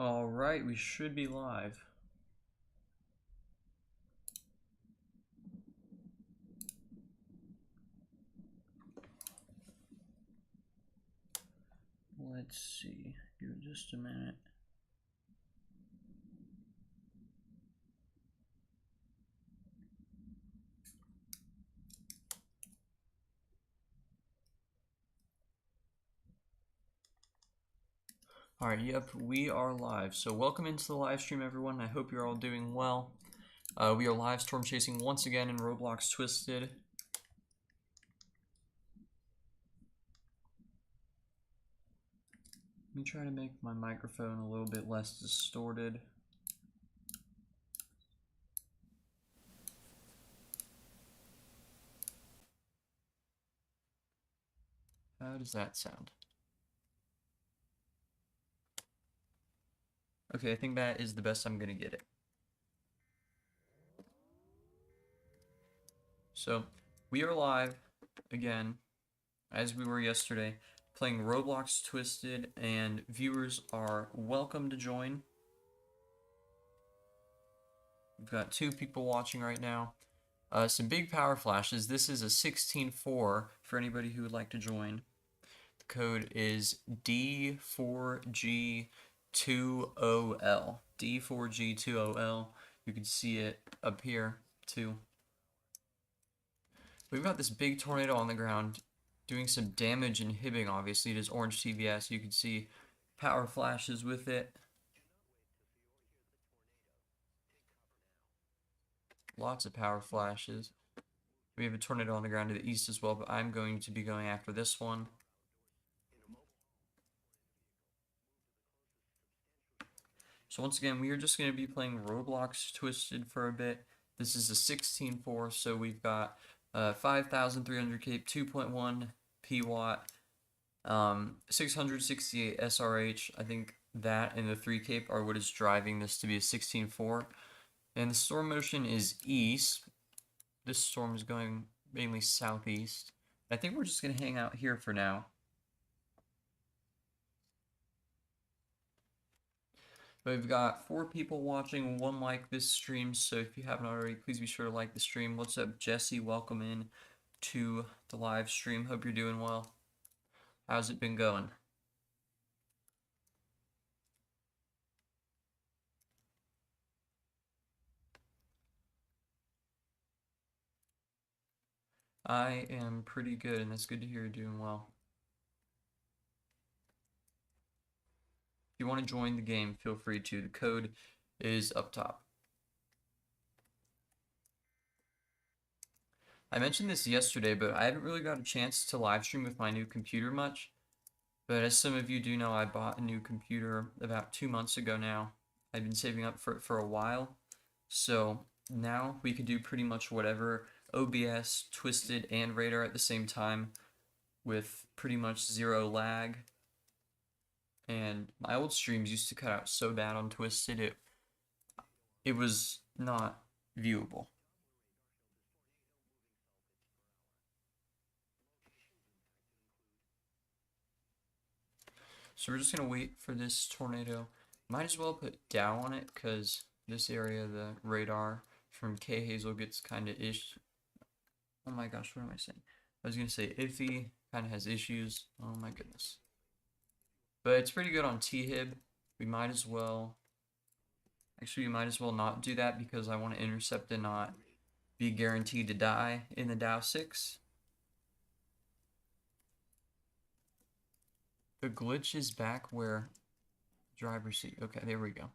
All right, we should be live. Let's see. Give it just a minute. All right, yep, we are live. So welcome into the live stream, everyone. I hope you're all doing well. We are live storm chasing once again in Roblox Twisted. Let me try to make my microphone a little bit less distorted. How does that sound? Okay, I think that is the best I'm gonna get it. So, we are live again, as we were yesterday, playing Roblox Twisted, and viewers are welcome to join. We've got 2 people watching right now. Some big power flashes. This is a 16.4 for anybody who would like to join. The code is D4G2OL. D4G2OL. You can see it up here too. We've got this big tornado on the ground doing some damage and hibbing, obviously. It is orange TVS. You can see power flashes with it. Lots of power flashes. We have a tornado on the ground to the east as well, but I'm going to be going after this one. So once again, we are just going to be playing Roblox Twisted for a bit. This is a 16.4, so we've got 5,300 cape, 2.1 P-Watt, 668 SRH. I think that and the 3 cape are what is driving this to be a 16.4. And the storm motion is east. This storm is going mainly southeast. I think we're just going to hang out here for now. But we've got 4 people watching, 1 like this stream, so if you haven't already, please be sure to like the stream. What's up, Jesse? Welcome in to the live stream. Hope you're doing well. How's it been going? I am pretty good, and it's good to hear you're doing well. If you want to join the game, feel free to. The code is up top. I mentioned this yesterday, but I haven't really got a chance to live stream with my new computer much. But as some of you do know, I bought a new computer about 2 months ago now. I've been saving up for it for a while. So now we can do pretty much whatever, OBS, Twisted, and Radar at the same time with pretty much 0 lag. And my old streams used to cut out so bad on Twisted, it was not viewable. So we're just gonna wait for this tornado. Might as well put Dow on it because this area, the radar from K Hazel gets kind of ish. Oh my gosh, what am I saying? I was gonna say iffy, kind of has issues. Oh my goodness. But it's pretty good on T-Hib. We might as well... Actually, we might as well not do that because I want to intercept and not be guaranteed to die in the Dow 6. The glitch is back where... Driver's seat. Okay, there we go.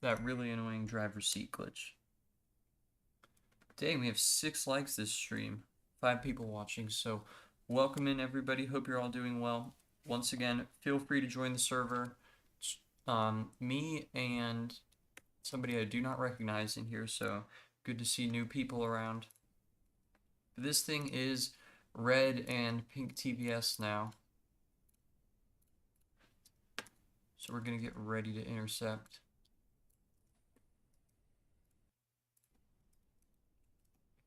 That really annoying driver's seat glitch. Dang, we have 6 likes this stream. 5 people watching, so welcome in everybody. Hope you're all doing well. Once again, feel free to join the server. Me and somebody I do not recognize in here, so good to see new people around. This thing is red and pink TVS now. So we're gonna get ready to intercept.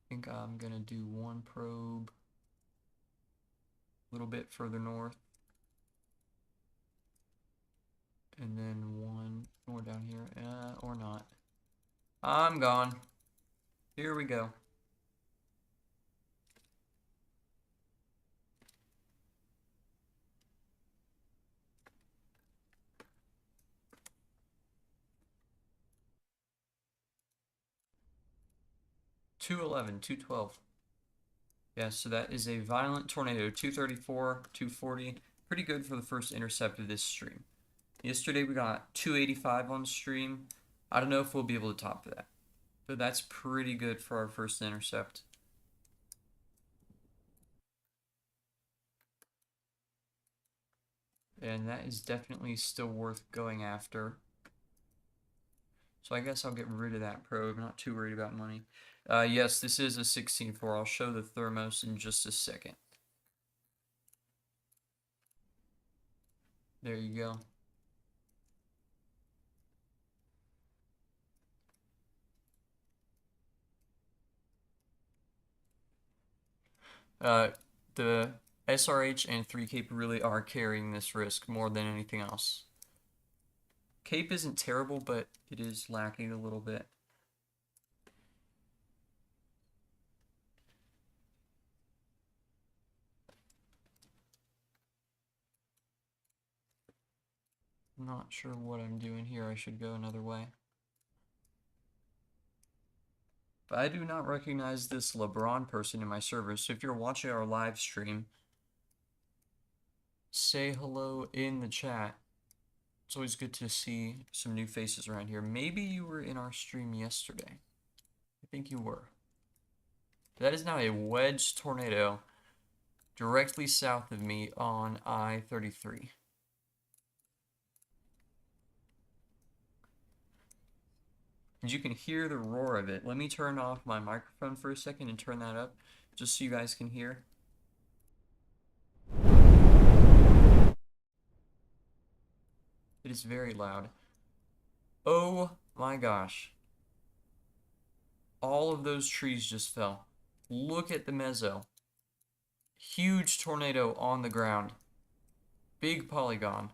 I think I'm gonna do 1 probe a little bit further north. And then one more down here, or not. I'm gone. Here we go. $211, $212. Yeah, so that is a violent tornado. 234, 240. Pretty good for the first intercept of this stream. Yesterday we got 285 on stream. I don't know if we'll be able to top that. But that's pretty good for our first intercept. And that is definitely still worth going after. So I guess I'll get rid of that probe. Not too worried about money. Yes, this is a 16-4. I'll show the thermos in just a second. There you go. The SRH and 3 Cape really are carrying this risk more than anything else. Cape isn't terrible, but it is lacking a little bit. I'm not sure what I'm doing here. I should go another way. But I do not recognize this LeBron person in my server, so if you're watching our live stream, say hello in the chat. It's always good to see some new faces around here. Maybe you were in our stream yesterday. I think you were. That is now a wedge tornado directly south of me on I-33. And you can hear the roar of it. Let me turn off my microphone for a second and turn that up, just so you guys can hear. It is very loud. Oh my gosh. All of those trees just fell. Look at the mezzo. Huge tornado on the ground. Big polygon.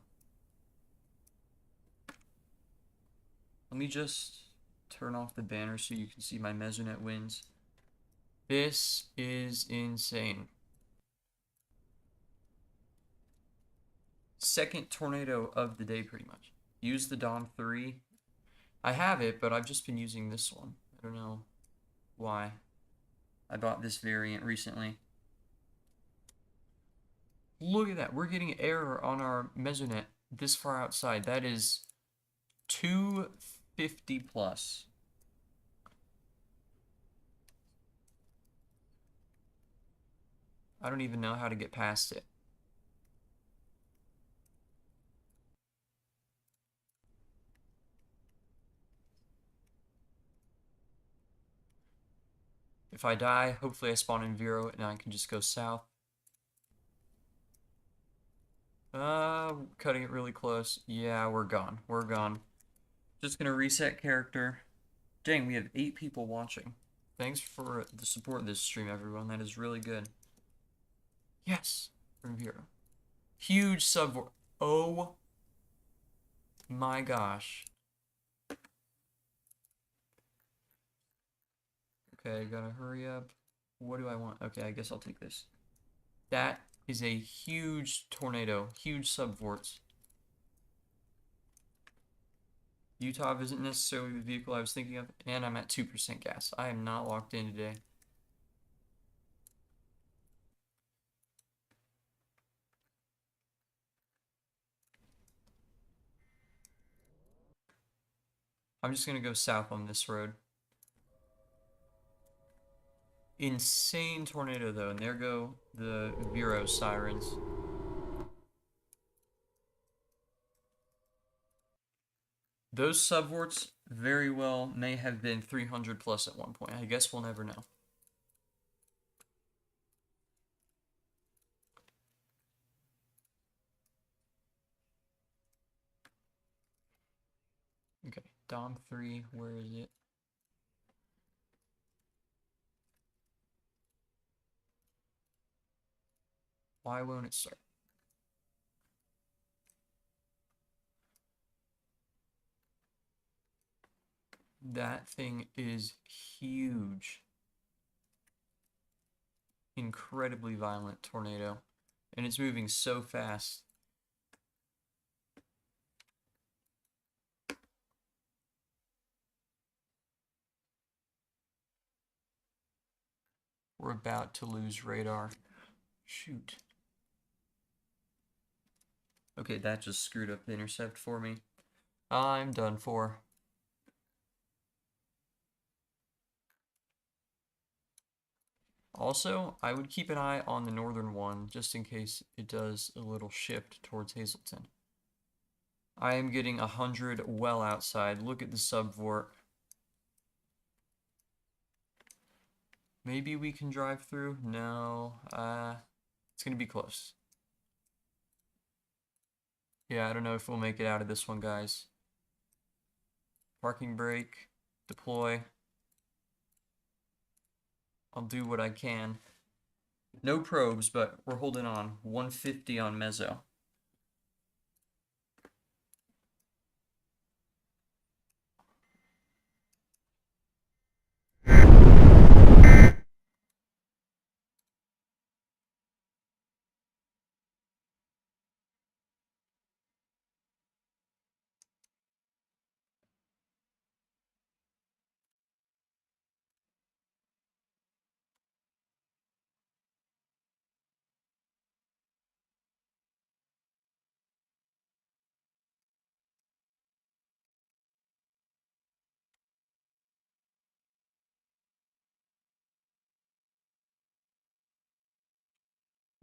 Let me just turn off the banner so you can see my Mesonet wins. This is insane. Second tornado of the day, pretty much. Use the Dawn 3. I have it, but I've just been using this one. I don't know why. I bought this variant recently. Look at that. We're getting error on our Mesonet this far outside. That is 250 plus. I don't even know how to get past it. If I die, hopefully I spawn in Vero and I can just go south. Cutting it really close. Yeah, we're gone. We're gone. Just gonna reset character. Dang, we have 8 people watching. Thanks for the support of this stream, everyone. That is really good. Yes, from Vero. Huge sub. Oh my gosh. Okay, gotta hurry up. What do I want? Okay, I guess I'll take this. That is a huge tornado. Huge subvorts. Utah isn't necessarily the vehicle I was thinking of, and I'm at 2% gas. I am not locked in today. I'm just gonna go south on this road. Insane tornado though, and there go the Vero sirens. Those subvorts very well may have been 300 plus at one point. I guess we'll never know. Okay, Dom 3, where is it? Why won't it start? That thing is huge. Incredibly violent tornado. And it's moving so fast. We're about to lose radar. Shoot. Okay, that just screwed up the intercept for me. I'm done for. Also, I would keep an eye on the northern one, just in case it does a little shift towards Hazleton. I am getting 100 well outside. Look at the subvort. Maybe we can drive through? No. It's gonna be close. Yeah, I don't know if we'll make it out of this one, guys. Parking brake. Deploy. I'll do what I can. No probes, but we're holding on. 150 on Mezzo.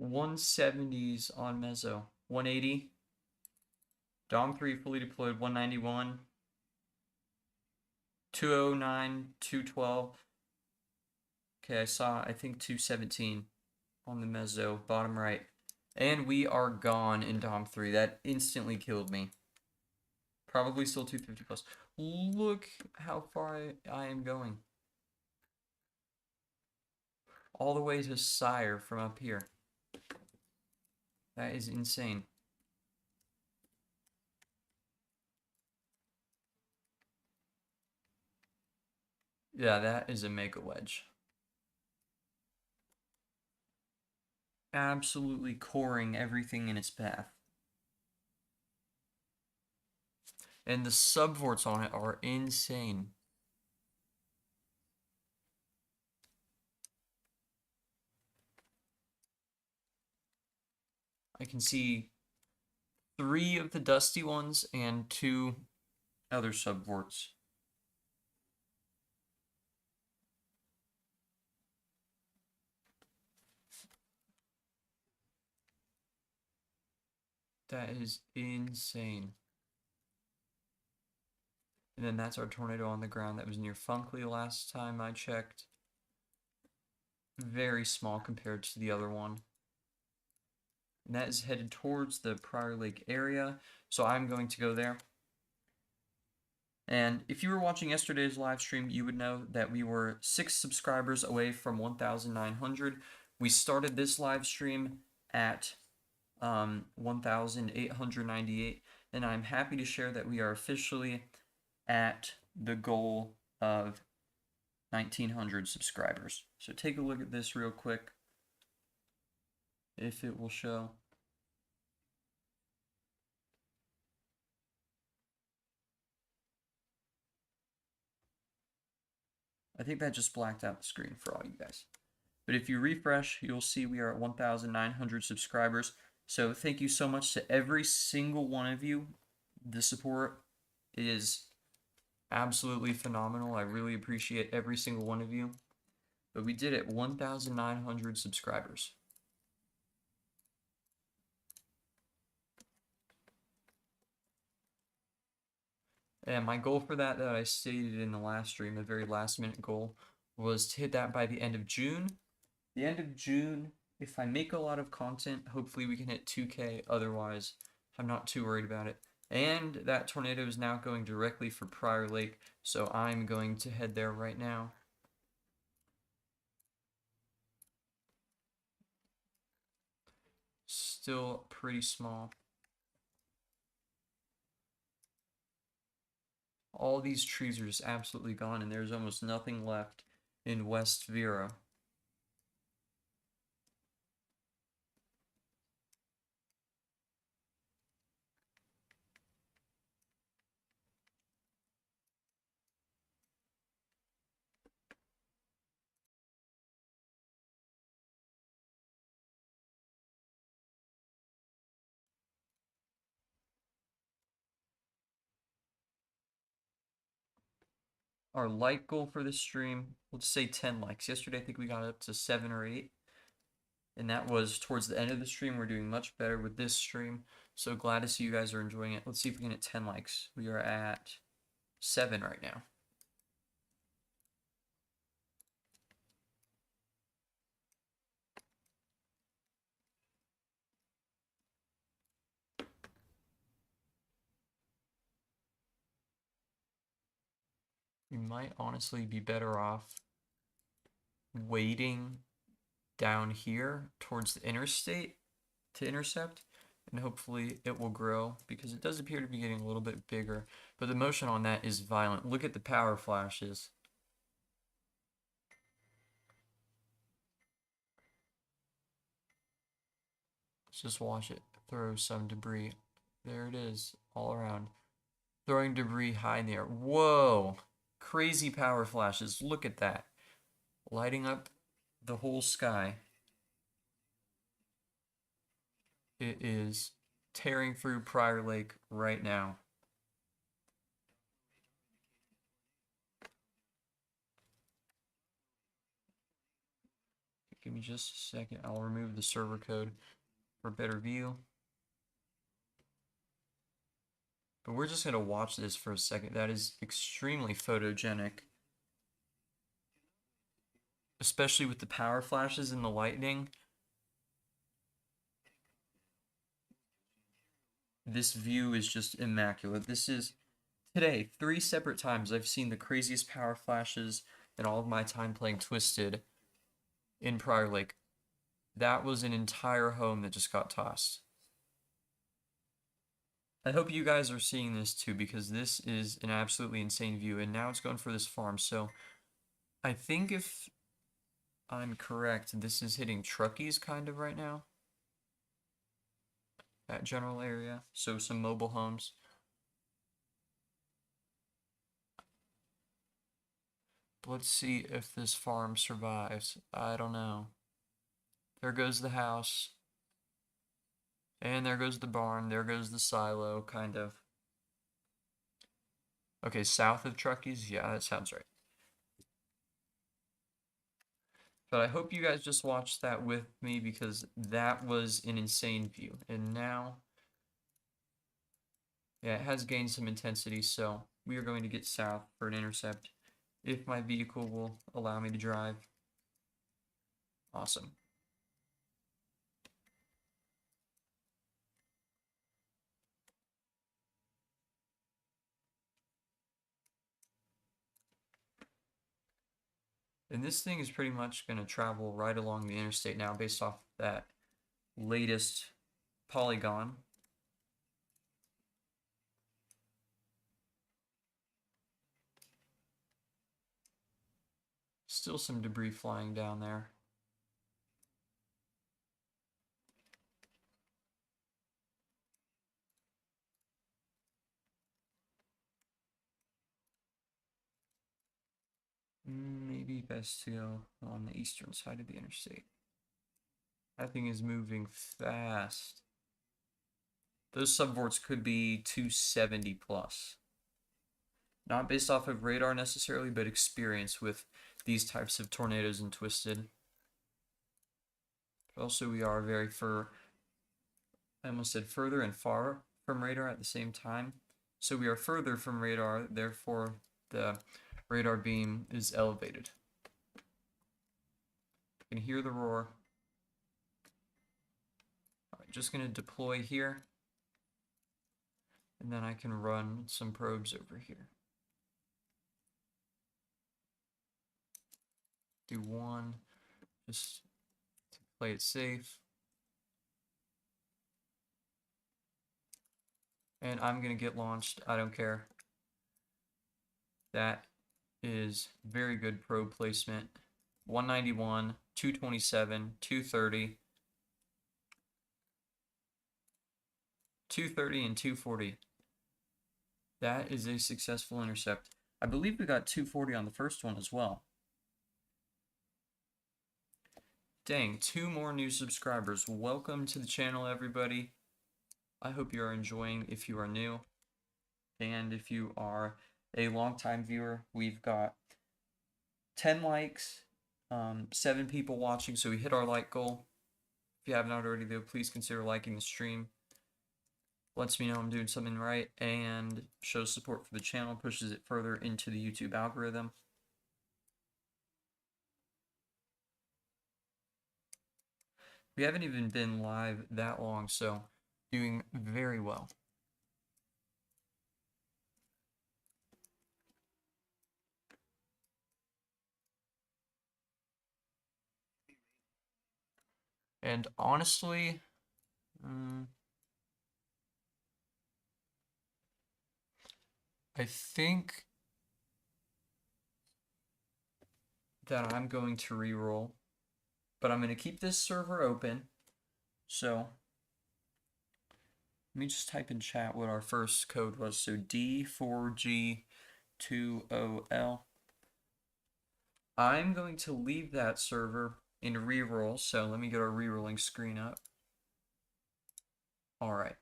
$170s on Mezzo. 180. Dom 3 fully deployed. 191. 209. 212. Okay, I think 217 on the Mezzo, bottom right. And we are gone in Dom 3. That instantly killed me. Probably still 250 plus. Look how far I am going. All the way to Sire from up here. That is insane. Yeah, that is a mega wedge. Absolutely coring everything in its path. And the subvorts on it are insane. I can see 3 of the dusty ones and 2 other subvorts. That is insane. And then that's our tornado on the ground that was near Funkley last time I checked. Very small compared to the other one. And that is headed towards the Prior Lake area, so I'm going to go there. And if you were watching yesterday's live stream, you would know that we were 6 subscribers away from 1,900. We started this live stream at 1,898, and I'm happy to share that we are officially at the goal of 1,900 subscribers. So take a look at this real quick, if it will show. I think that just blacked out the screen for all you guys. But if you refresh, you'll see we are at 1,900 subscribers. So thank you so much to every single one of you. The support is absolutely phenomenal. I really appreciate every single one of you. But we did it, 1,900 subscribers. And my goal for that I stated in the last stream, the very last minute goal, was to hit that by the end of June. The end of June, if I make a lot of content, hopefully we can hit 2K. Otherwise, I'm not too worried about it. And that tornado is now going directly for Prior Lake, so I'm going to head there right now. Still pretty small. all these trees are just absolutely gone, and there's almost nothing left in West Vera. Our like goal for this stream, let's say 10 likes. Yesterday, I think we got up to 7 or 8. And that was towards the end of the stream. We're doing much better with this stream. So glad to see you guys are enjoying it. Let's see if we can get 10 likes. We are at 7 right now. We might honestly be better off waiting down here towards the interstate to intercept, and hopefully it will grow because it does appear to be getting a little bit bigger, but the motion on that is violent. Look at the power flashes. Let's just watch it throw some debris. There it is, all around. Throwing debris high in the air. Whoa! Crazy power flashes. Look at that. Lighting up the whole sky. It is tearing through Prior Lake right now. Give me just a second. I'll remove the server code for a better view. But we're just going to watch this for a second. That is extremely photogenic. Especially with the power flashes and the lightning. This view is just immaculate. This is, today, 3 separate times I've seen the craziest power flashes in all of my time playing Twisted in Prior Lake. That was an entire home that just got tossed. I hope you guys are seeing this too, because this is an absolutely insane view, and now it's going for this farm. So I think if I'm correct, this is hitting Truckies kind of right now. That general area. So some mobile homes. Let's see if this farm survives. I don't know. There goes the house. And there goes the barn. There goes the silo, kind of. Okay, south of Truckies? Yeah, that sounds right. But I hope you guys just watched that with me because that was an insane view. And now, yeah, it has gained some intensity, so we are going to get south for an intercept if my vehicle will allow me to drive. Awesome. And this thing is pretty much going to travel right along the interstate now based off that latest polygon. Still some debris flying down there. Maybe best to go on the eastern side of the interstate. That thing is moving fast. Those subvorts could be 270 plus. Not based off of radar necessarily, but experience with these types of tornadoes and Twisted. But also we are very I almost said further and far from radar at the same time. So we are further from radar, therefore the radar beam is elevated. You can hear the roar. Alright, just gonna deploy here. And then I can run some probes over here. Do one, just to play it safe. And I'm gonna get launched, I don't care. That is very good probe placement. 191, 227, 230, 230, and 240. That is a successful intercept. I believe we got 240 on the first one as well. Dang, 2 more new subscribers. Welcome to the channel, everybody. I hope you are enjoying if you are new. And if you are a longtime viewer, we've got 10 likes, 7 people watching, so we hit our like goal. If you have not already, though, please consider liking the stream. Lets me know I'm doing something right and shows support for the channel, pushes it further into the YouTube algorithm. We haven't even been live that long, so doing very well. And honestly, I think that I'm going to reroll, but I'm going to keep this server open. So let me just type in chat what our first code was. So D4G20L. I'm going to leave that server in reroll. So let me get our rerolling screen up. All right.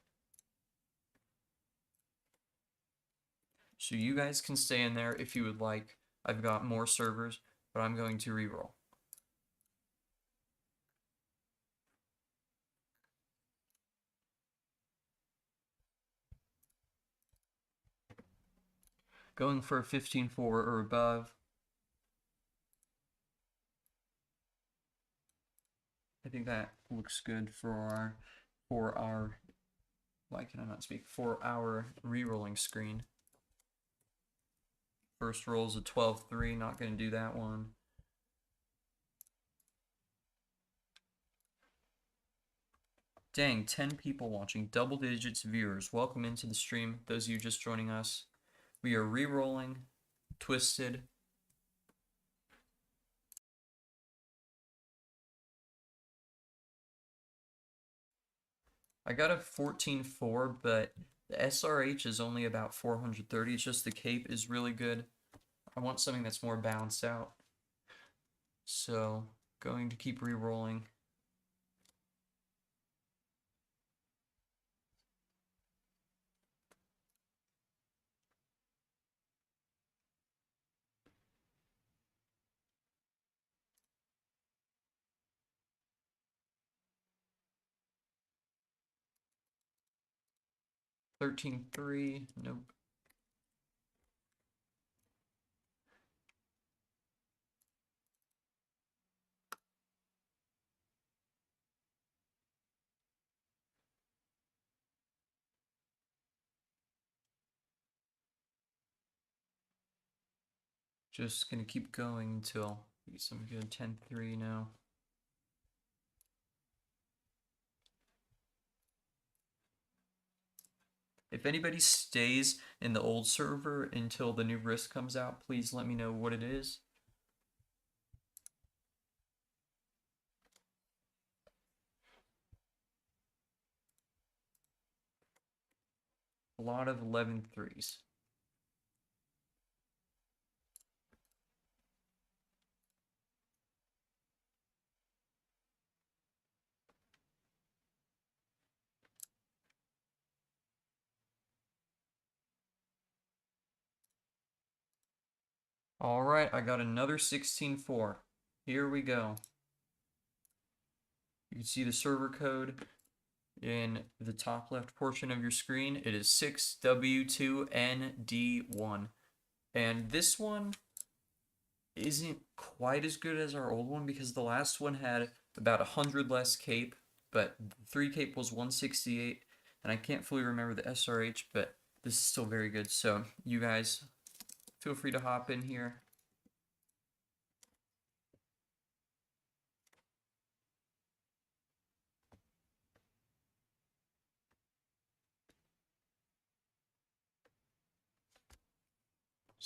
So you guys can stay in there if you would like. I've got more servers, but I'm going to reroll. Going for a 15-4 or above. I think that looks good for our why can I not speak? For our rerolling screen. First roll's a 12-3, not going to do that one. Dang, 10 people watching, double digits viewers. Welcome into the stream, those of you just joining us. We are rerolling Twisted. I got a 14-4, but the SRH is only about 430. It's just the cape is really good. I want something that's more balanced out. So, going to keep re-rolling. $13.3, nope. Just gonna keep going until we get some good 10-3 now. If anybody stays in the old server until the new risk comes out, please let me know what it is. A lot of 11-3s. All right, I got another 16-4. Here we go. You can see the server code in the top left portion of your screen. It is 6W2ND1. And this one isn't quite as good as our old one because the last one had about 100 less cape, but 3 cape was 168, and I can't fully remember the SRH, but this is still very good. So you guys feel free to hop in here.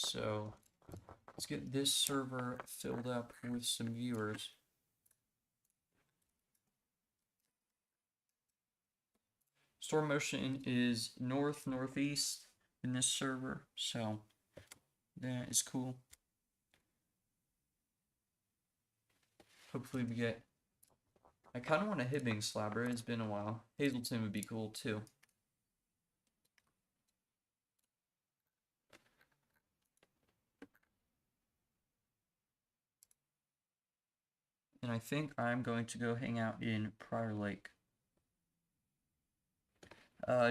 So let's get this server filled up with some viewers. Storm motion is northeast in this server, so that is cool. Hopefully we get... I kind of want a Hibbing Slabber. It's been a while. Hazelton would be cool too. And I think I'm going to go hang out in Prior Lake.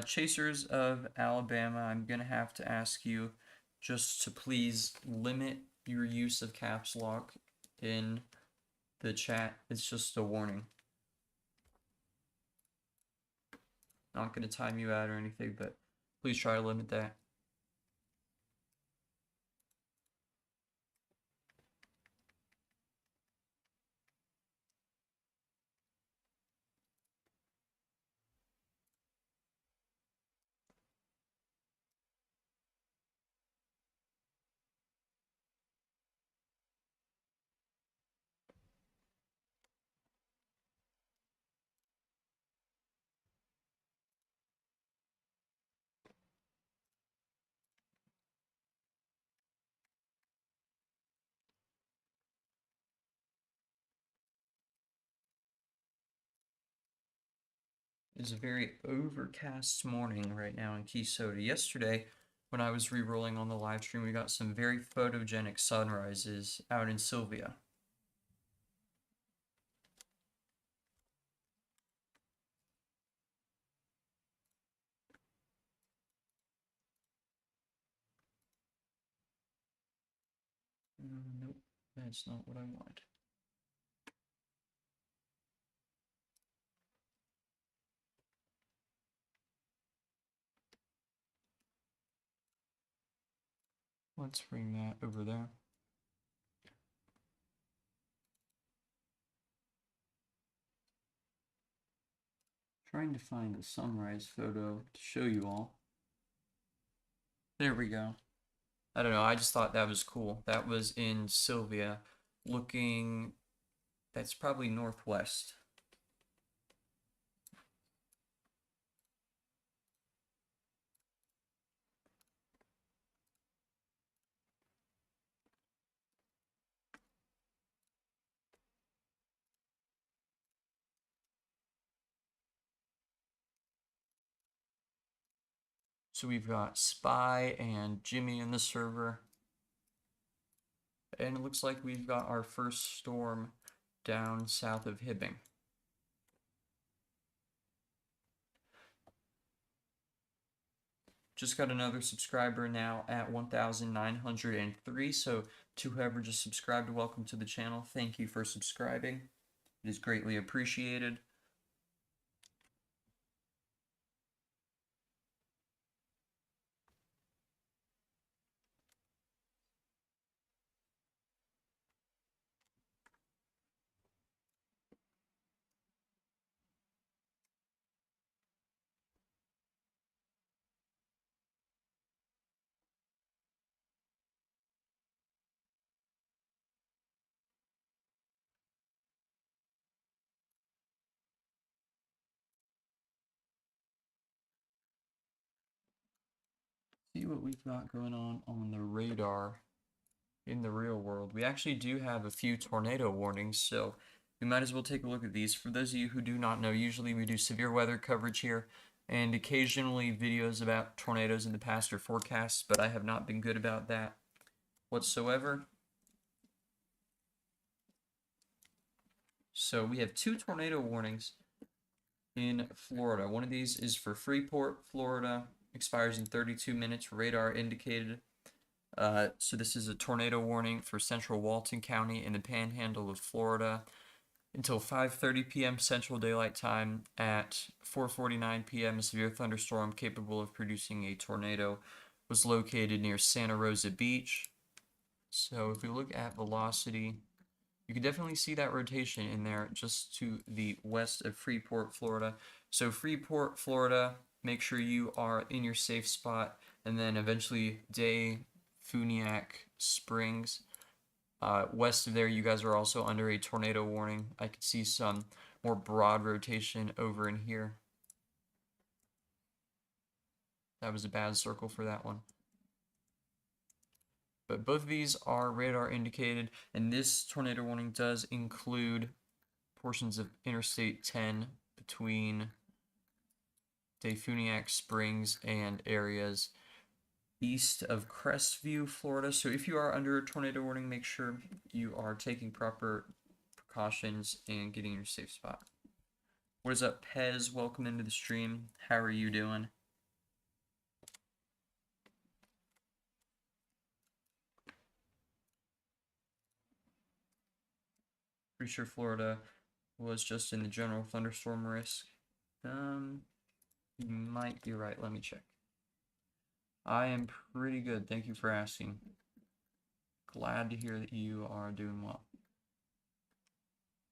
Chasers of Alabama, I'm going to have to ask you just to please limit your use of caps lock in the chat. It's just a warning. Not going to time you out or anything, but please try to limit that. It's a very overcast morning right now in Keysota. Yesterday, when I was re-rolling on the live stream, we got some very photogenic sunrises out in Sylvia. Nope, that's not what I want. Let's bring that over there. Trying to find a sunrise photo to show you all. There we go. I don't know, I just thought that was cool. That was in Sylvia, looking, that's probably northwest. So we've got Spy and Jimmy in the server. And it looks like we've got our first storm down south of Hibbing. Just got another subscriber now at 1,903. So to whoever just subscribed, welcome to the channel. Thank you for subscribing. It is greatly appreciated. See what we've got going on the radar in the real world. We actually do have a few tornado warnings, so we might as well take a look at these. For those of you who do not know, usually we do severe weather coverage here, and occasionally videos about tornadoes in the past or forecasts, but I have not been good about that whatsoever. So we have 2 tornado warnings in Florida. One of these is for Freeport, Florida, expires in 32 minutes, radar indicated. So this is a tornado warning for central Walton County in the panhandle of Florida until 5:30 p.m. Central Daylight Time. At 4:49 p.m., a severe thunderstorm capable of producing a tornado was located near Santa Rosa Beach. So if we look at velocity, you can definitely see that rotation in there just to the west of Freeport, Florida. So Freeport, Florida, make sure you are in your safe spot, and then eventually day Dayfuniak Springs. West of there, you guys are also under a tornado warning. I could see some more broad rotation over in here. That was a bad circle for that one. But both of these are radar indicated, and this tornado warning does include portions of Interstate 10 between Dayfuniak Springs and areas east of Crestview, Florida. So if you are under a tornado warning, make sure you are taking proper precautions and getting in your safe spot. What is up, Pez? Welcome into the stream. How are you doing? Pretty sure Florida was just in the general thunderstorm risk. You might be right. Let me check. I am pretty good. Thank you for asking. Glad to hear that you are doing well.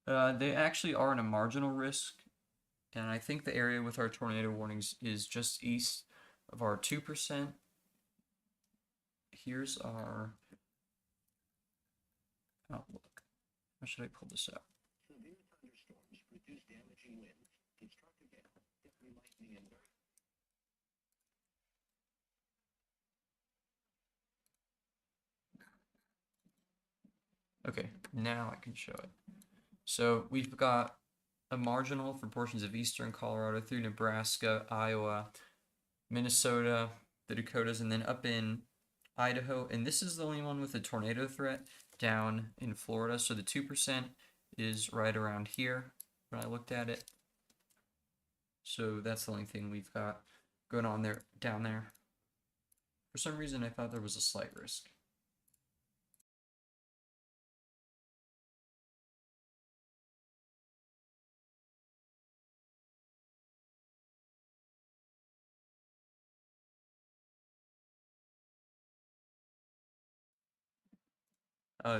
They actually are in a marginal risk, and I think the area with our tornado warnings is just east of our 2%. Here's our outlook. How should I pull this up? Severe thunderstorms produce damaging winds, destructive hail, deadly lightning, and okay, now I can show it. So we've got a marginal for portions of eastern Colorado through Nebraska, Iowa, Minnesota, the Dakotas, and then up in Idaho. And this is the only one with a tornado threat down in Florida. So the 2% is right around here when I looked at it. So that's the only thing we've got going on there down there. For some reason, I thought there was a slight risk.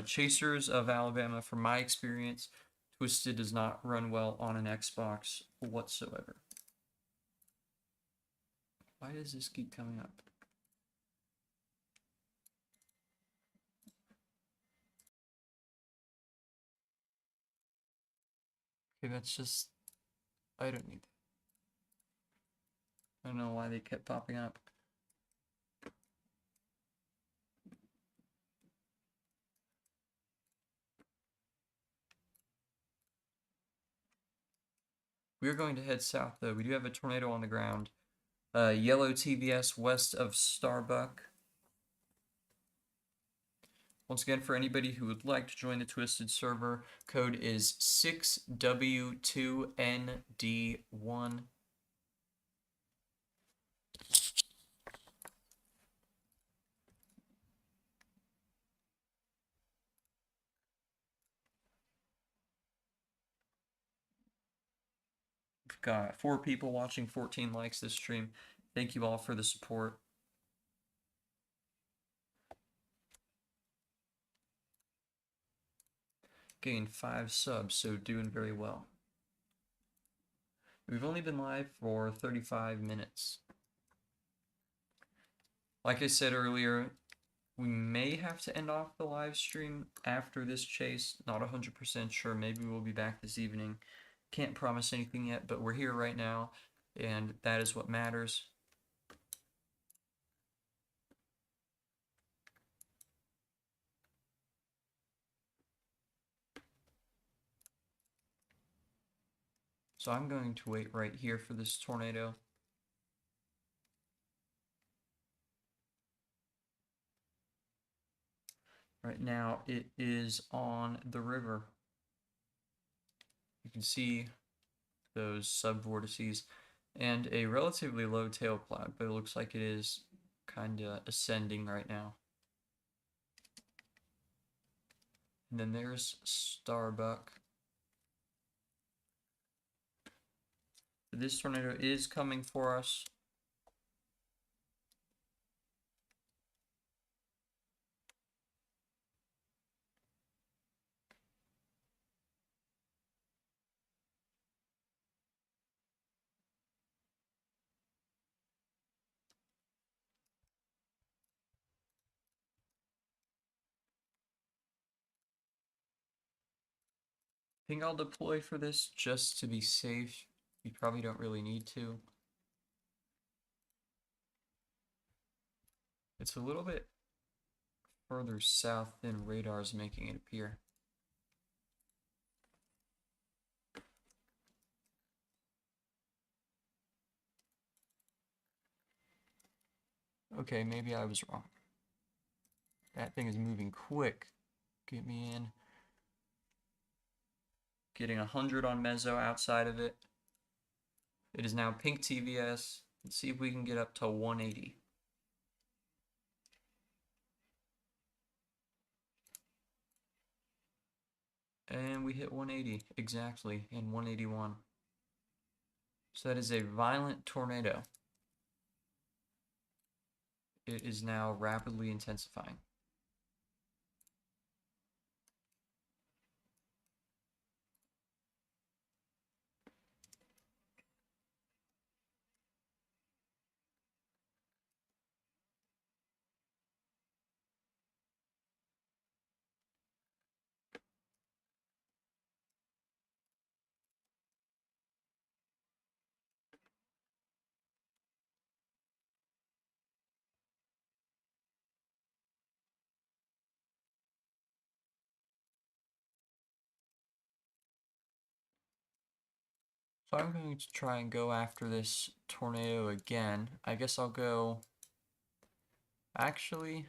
Chasers of Alabama, from my experience, Twisted does not run well on an Xbox whatsoever. Why does this keep coming up? Okay, that's just... I don't need that. I don't know why they kept popping up. We're going to head south, though. We do have a tornado on the ground. Yellow TVS west of Starbuck. Once again, for anybody who would like to join the Twisted server, code is 6W2ND1. We've got 4 people watching, 14 likes this stream. Thank you all for the support. Gained 5 subs, so doing very well. We've only been live for 35 minutes. Like I said earlier, we may have to end off the live stream after this chase. Not 100% sure. Maybe we'll be back this evening. Can't promise anything yet, but we're here right now, and that is what matters. So I'm going to wait right here for this tornado. Right now it is on the river. You can see those subvortices and a relatively low tail cloud, but it looks like it is kind of ascending right now. And then there's Starbuck. This tornado is coming for us. think I'll deploy for this just to be safe. You probably don't really need to. It's a little bit further south than radar's making it appear. Okay, maybe I was wrong. That thing is moving quick. Get me in. Getting 100 on Mezzo outside of it. It is now pink TVS. Let's see if we can get up to 180. And we hit 180 exactly, and 181. So that is a violent tornado. It is now rapidly intensifying. So I'm going to try and go after this tornado again. I guess I'll go... Actually,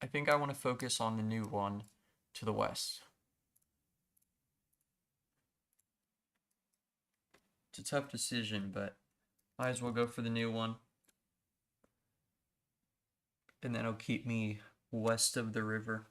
I think I want to focus on the new one to the west. It's a tough decision, but might as well go for the new one. And that'll keep me west of the river.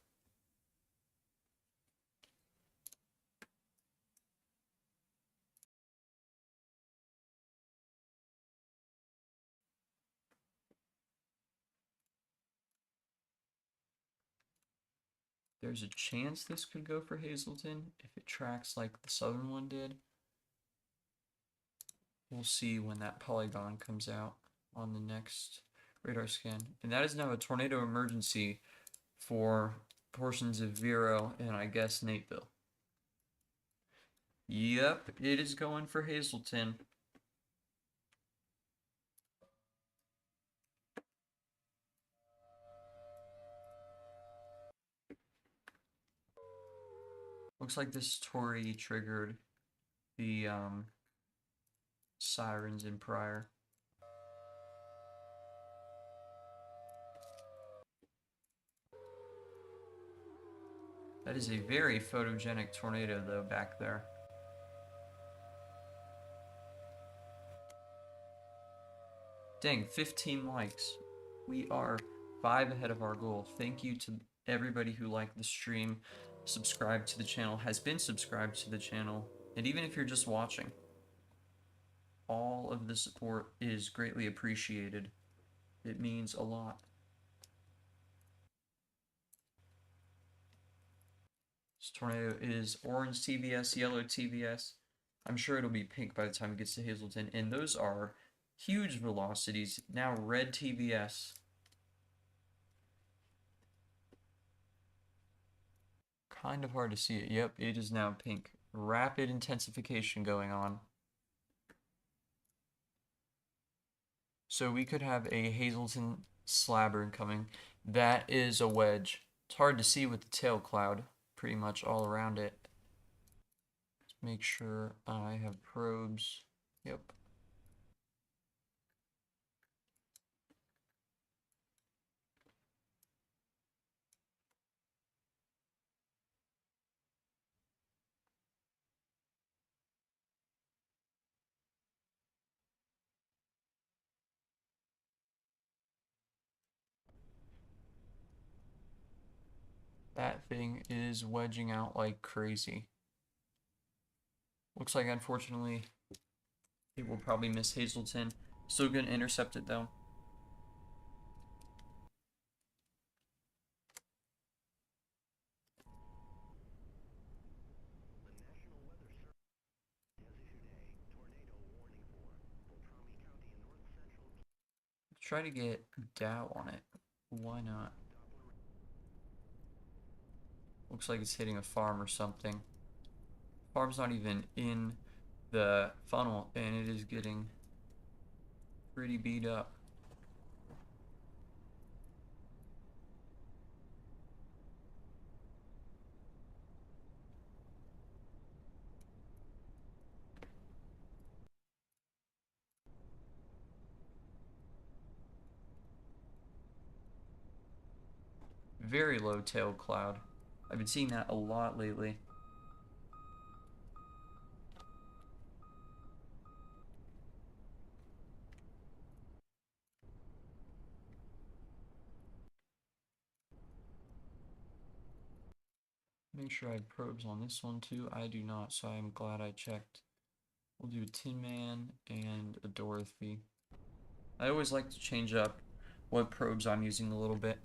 There's a chance this could go for Hazleton if it tracks like the southern one did. We'll see when that polygon comes out on the next radar scan. And that is now a tornado emergency for portions of Vero and I guess Nateville. Yep, it is going for Hazleton. Looks like this Tory triggered the sirens in Pryor. That is a very photogenic tornado though back there. Dang, 15 likes. We are 5 ahead of our goal. Thank you to everybody who liked the stream, subscribed to the channel, has been subscribed to the channel, and even if you're just watching, all of the support is greatly appreciated. It means a lot. This tornado is orange TVS, yellow TVS. I'm sure it'll be pink by the time it gets to Hazleton, and those are huge velocities. Now red TVS. Kind of hard to see it. Yep, it is now pink. Rapid intensification going on. So we could have a Hazleton slabber coming. That is a wedge. It's hard to see with the tail cloud pretty much all around it. Let's make sure I have probes. Yep. That thing is wedging out like crazy. Looks like, unfortunately, it will probably miss Hazleton. Still gonna intercept it, though. Try to get Dow on it. Why not? Looks like it's hitting a farm or something. Farm's not even in the funnel, and it is getting pretty beat up. Very low tail cloud. I've been seeing that a lot lately. Make sure I have probes on this one too. I do not, so I'm glad I checked. We'll do a Tin Man and a Dorothy. I always like to change up what probes I'm using a little bit.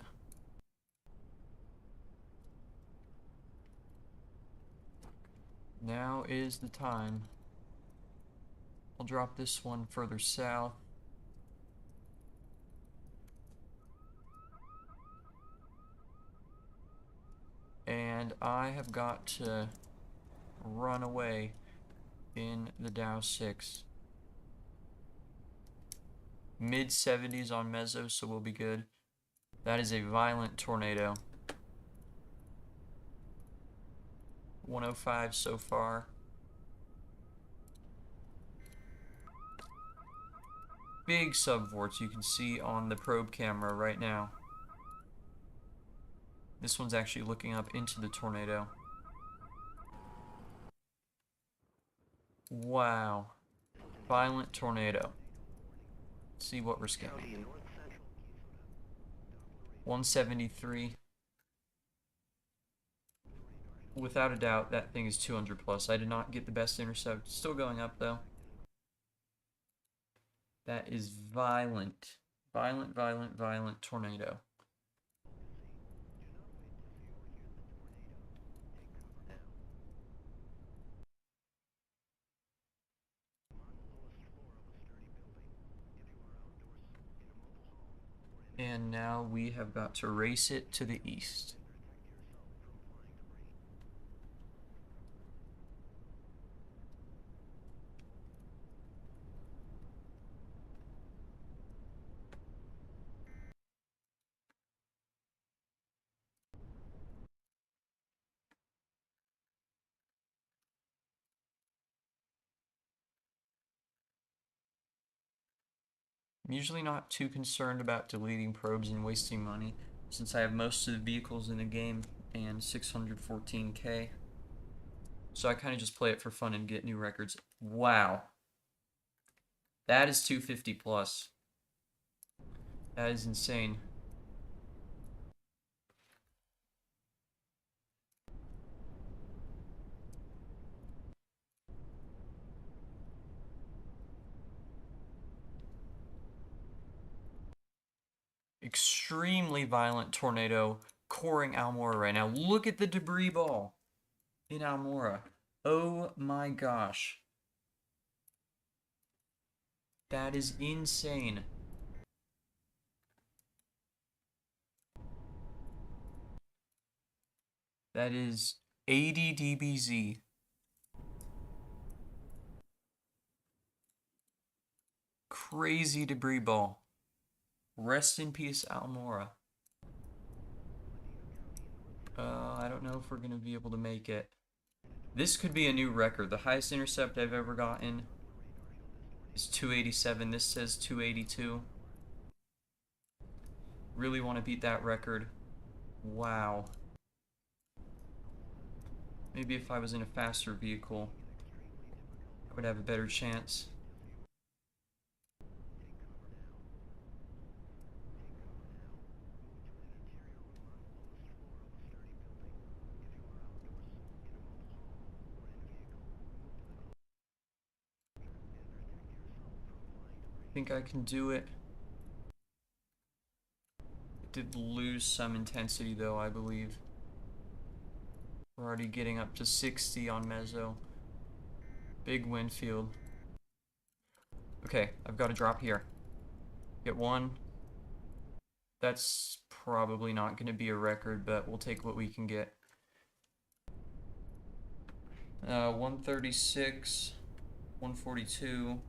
Now is the time. I'll drop this one further south. And I have got to run away in the Dow 6. Mid 70s on Mezzo, so we'll be good. That is a violent tornado. 105 so far. Big subvorts you can see on the probe camera right now. This one's actually looking up into the tornado. Wow. Violent tornado. Let's see what we're scanning. 173. Without a doubt, that thing is 200 plus. I did not get the best intercept. Still going up though. That is violent. Violent, violent, violent tornado. And now we have got to race it to the east. I'm usually not too concerned about deleting probes and wasting money, since I have most of the vehicles in the game and 614k. So I kind of just play it for fun and get new records. Wow. That is 250 plus. That is insane. Extremely violent tornado coring Almora right now. Look at the debris ball in Almora. Oh my gosh. That is insane. That is 80 dBz. Crazy debris ball. Rest in peace, Almora. I don't know if we're going to be able to make it. This could be a new record. The highest intercept I've ever gotten is 287. This says 282. Really want to beat that record. Wow. Maybe if I was in a faster vehicle, I would have a better chance. I think I can do it. It did lose some intensity though, I believe. We're already getting up to 60 on Mezzo. Big wind field. Okay, I've got to drop here. Get one. That's probably not going to be a record, but we'll take what we can get. 136, 142.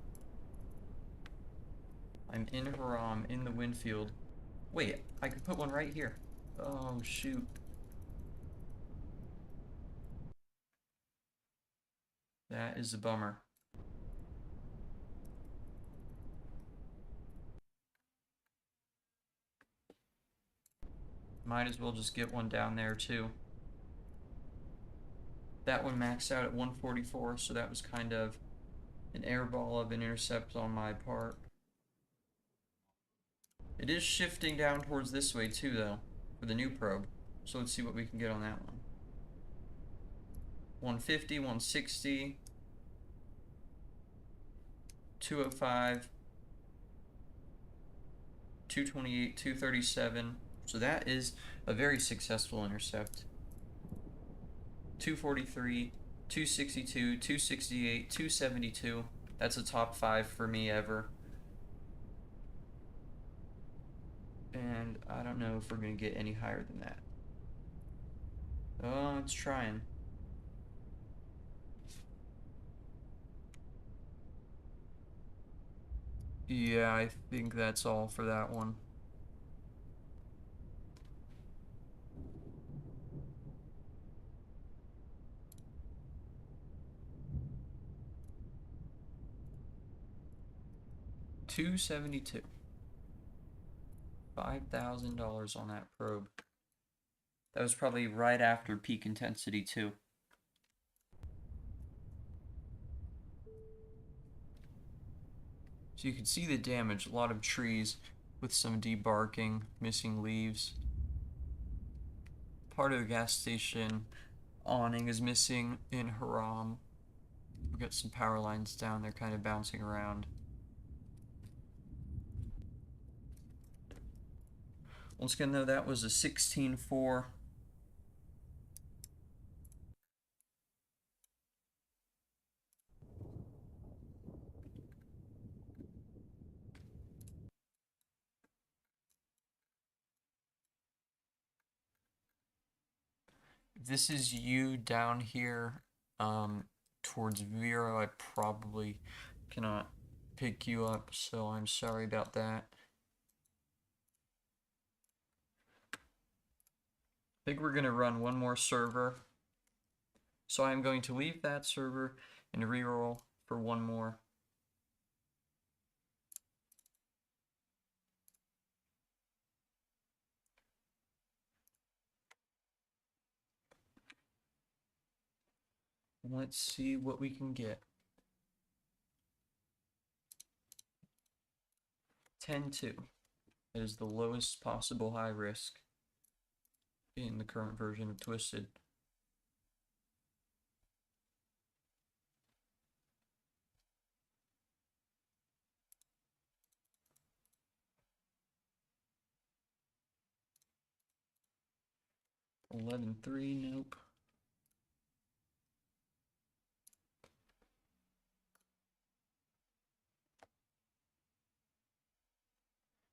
I'm in Haram, in the Winfield. Wait, I could put one right here. Oh, shoot. That is a bummer. Might as well just get one down there, too. That one maxed out at 144, so that was kind of an airball of an intercept on my part. It is shifting down towards this way, too, though, for the new probe. So let's see what we can get on that one. 150, 160, 205, 228, 237. So that is a very successful intercept. 243, 262, 268, 272. That's a top 5 for me ever. And I don't know if we're going to get any higher than that. Oh, it's trying. Yeah, I think that's all for that one. $272. $5,000 on that probe. That was probably right after peak intensity too. So you can see the damage, a lot of trees with some debarking, missing leaves. Part of the gas station awning is missing in Haram. We've got some power lines down there kind of bouncing around. Once again though, that was a 16.4. If this is you down here towards Vero, I probably cannot pick you up, so I'm sorry about that. I think we're going to run one more server. So I'm going to leave that server and reroll for one more. Let's see what we can get. 10-2. That is the lowest possible high risk in the current version of Twisted. $11.3, nope.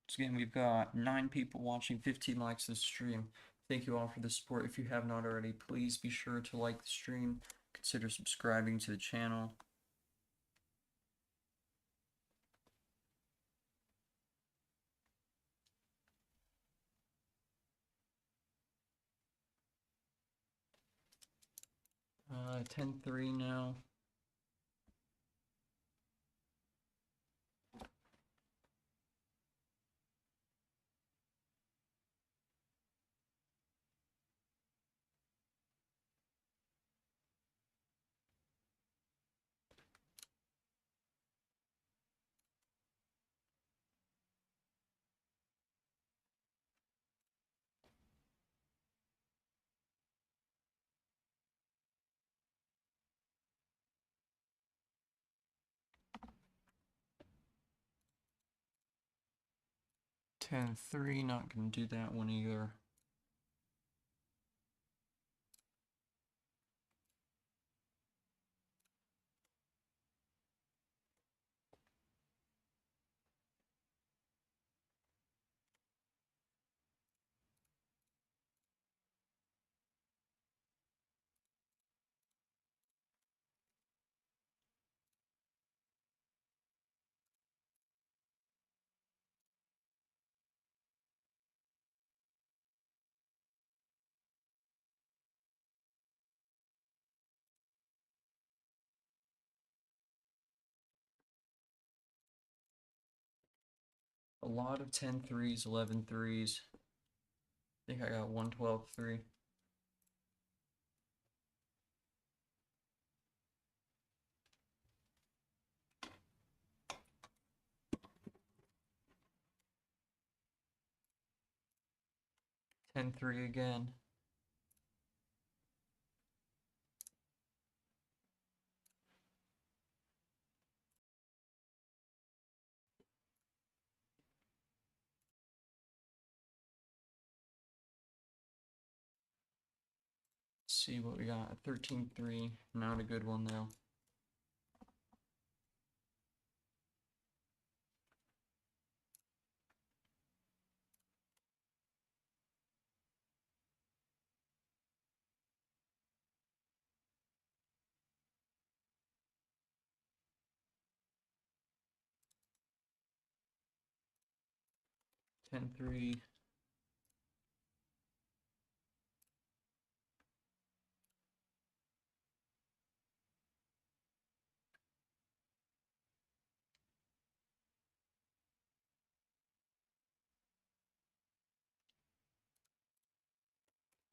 So again, we've got 9 people watching, 15 likes this stream. Thank you all for the support. If you have not already, please be sure to like the stream. Consider subscribing to the channel. Uh, 10-3 now. $10.3, not gonna do that one either. A lot of 10 threes, 11 threes. I think I got 112 3. Ten three again. Let's see what we got. 13 3. Not a good one though. Ten three.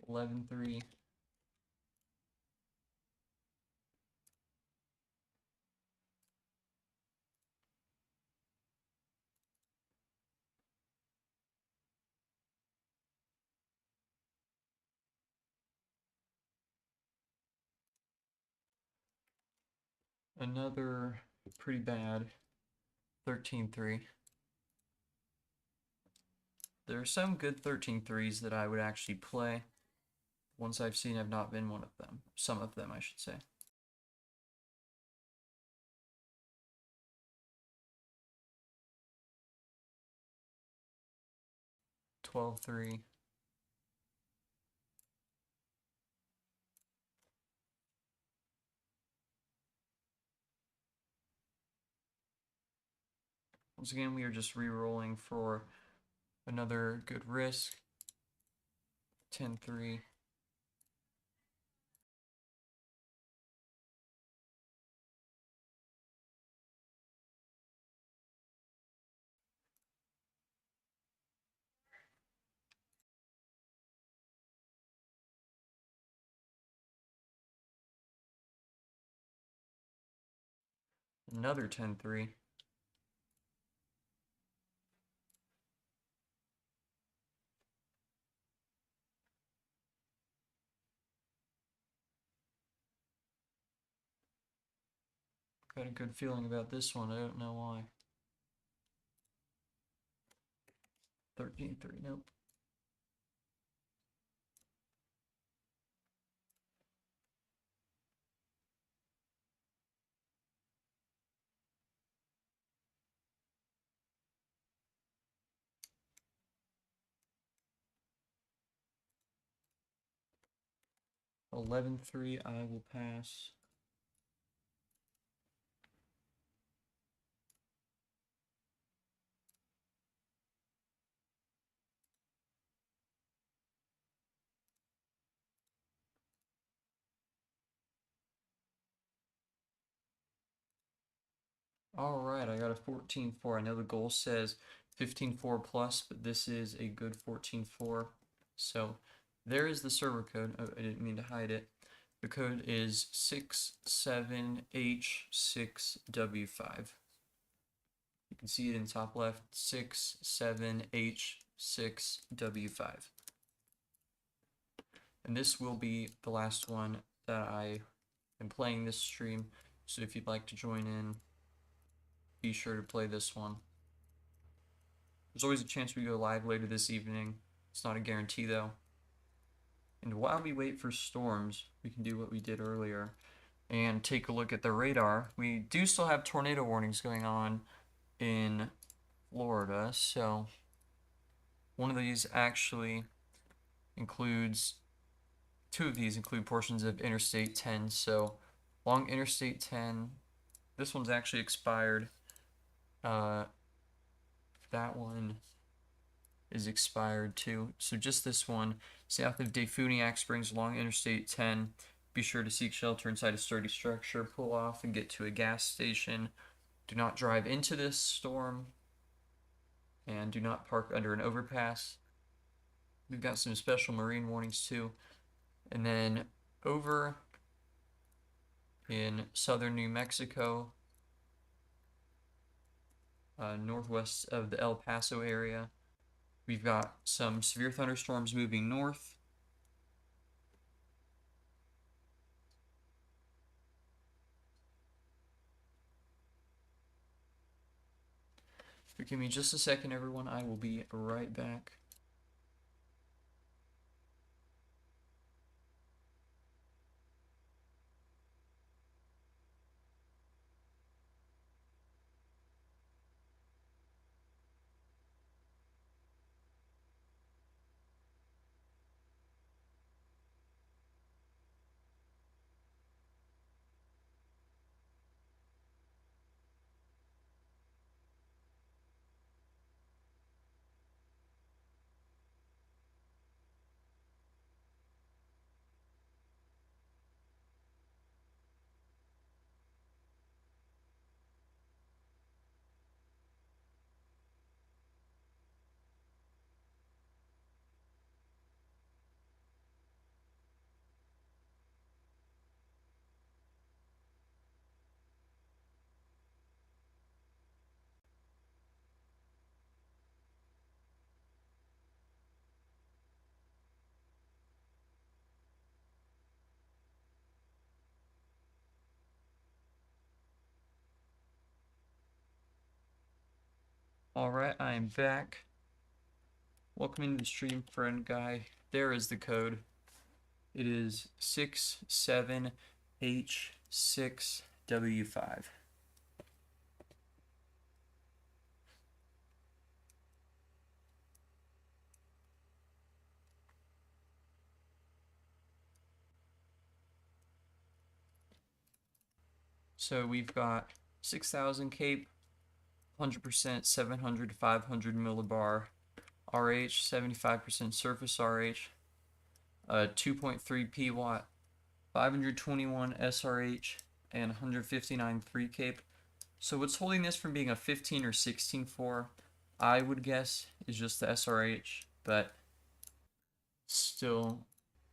Eleven three. Another pretty bad 13 3. There are some good 13 threes that I would actually play. Ones I've seen have not been one of them. Some of them, I should say. 12 3. Once again, we are just re-rolling for another good risk. 10 3. Another 10 3. Got a good feeling about this one. I don't know why. 13 3. Nope. Eleven three. I will pass. Alright, I got a 14 4. I know the goal says 15 4 plus, but this is a good 14 4. So there is the server code. Oh, I didn't mean to hide it. The code is 67H6W5. You can see it in top left, 67H6W5. And this will be the last one that I am playing this stream. So if you'd like to join in, be sure to play this one. There's always a chance we go live later this evening. It's not a guarantee though. And while we wait for storms, we can do what we did earlier and take a look at the radar. We do still have tornado warnings going on in Florida, so one of these actually includes, two of these include portions of Interstate 10, so along Interstate 10, this one's actually expired. That one is expired too. So just this one, south of Defuniak Springs along Interstate 10. Be sure to seek shelter inside a sturdy structure, pull off and get to a gas station. Do not drive into this storm. and do not park under an overpass. We've got some special marine warnings too. And then over in southern New Mexico, northwest of the El Paso area, we've got some severe thunderstorms moving north. Give me just a second, everyone. I will be right back. Alright, I am back. Welcome into the stream, friend guy. There is the code. It is 67H6W5. So we've got 6,000 cape, 100% 700 to 500 millibar RH, 75% surface RH, 2.3 P watt, 521 SRH, and 159 3 cape. So what's holding this from being a 15 or 16.4, I would guess, is just the SRH, but still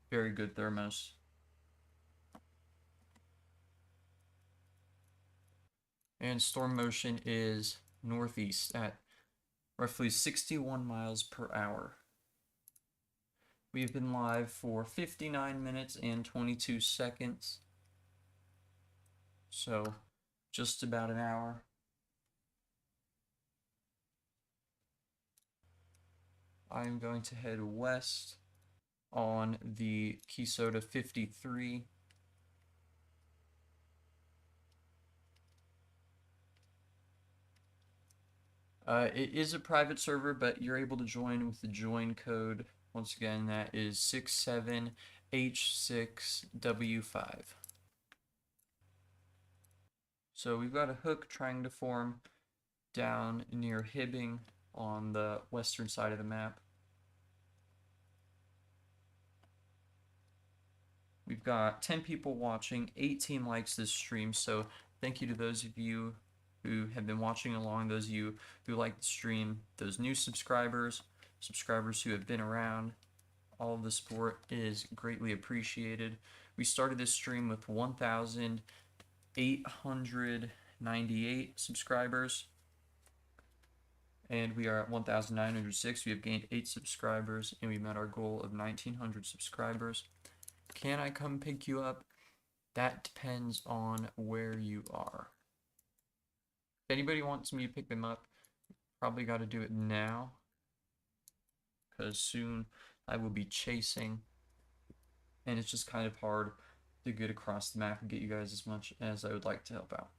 very good thermos. And storm motion is northeast at roughly 61 miles per hour. We've been live for 59 minutes and 22 seconds. So just about an hour. I'm going to head west on the Keysota 53. It is a private server, but you're able to join with the join code. Once again, that is 67H6W5. So we've got a hook trying to form down near Hibbing on the western side of the map. We've got 10 people watching, 18 likes this stream, so thank you to those of you who have been watching along, those of you who like the stream, those new subscribers, subscribers who have been around. All of the support is greatly appreciated. We started this stream with 1,898 subscribers, and we are at 1,906. We have gained 8 subscribers, and we met our goal of 1,900 subscribers. Can I come pick you up? That depends on where you are. If anybody wants me to pick them up, probably got to do it now, because soon I will be chasing, and it's just kind of hard to get across the map and get you guys as much as I would like to help out.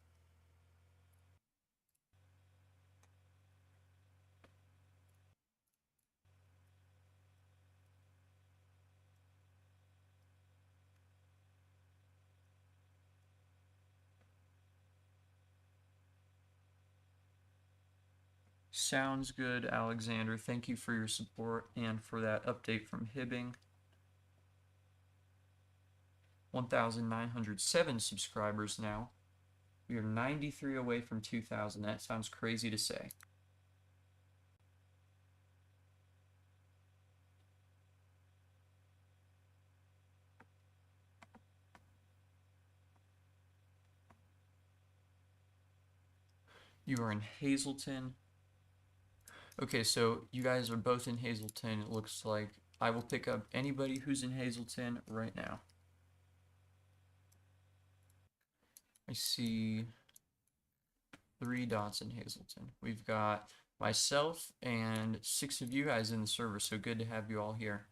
Sounds good, Alexander. Thank you for your support and for that update from Hibbing. 1,907 subscribers now. We are 93 away from 2,000. That sounds crazy to say. You are in Hazleton. Okay, so you guys are both in Hazleton, it looks like. I will pick up anybody who's in Hazleton right now. I see 3 dots in Hazleton. We've got myself and 6 of you guys in the server, so good to have you all here.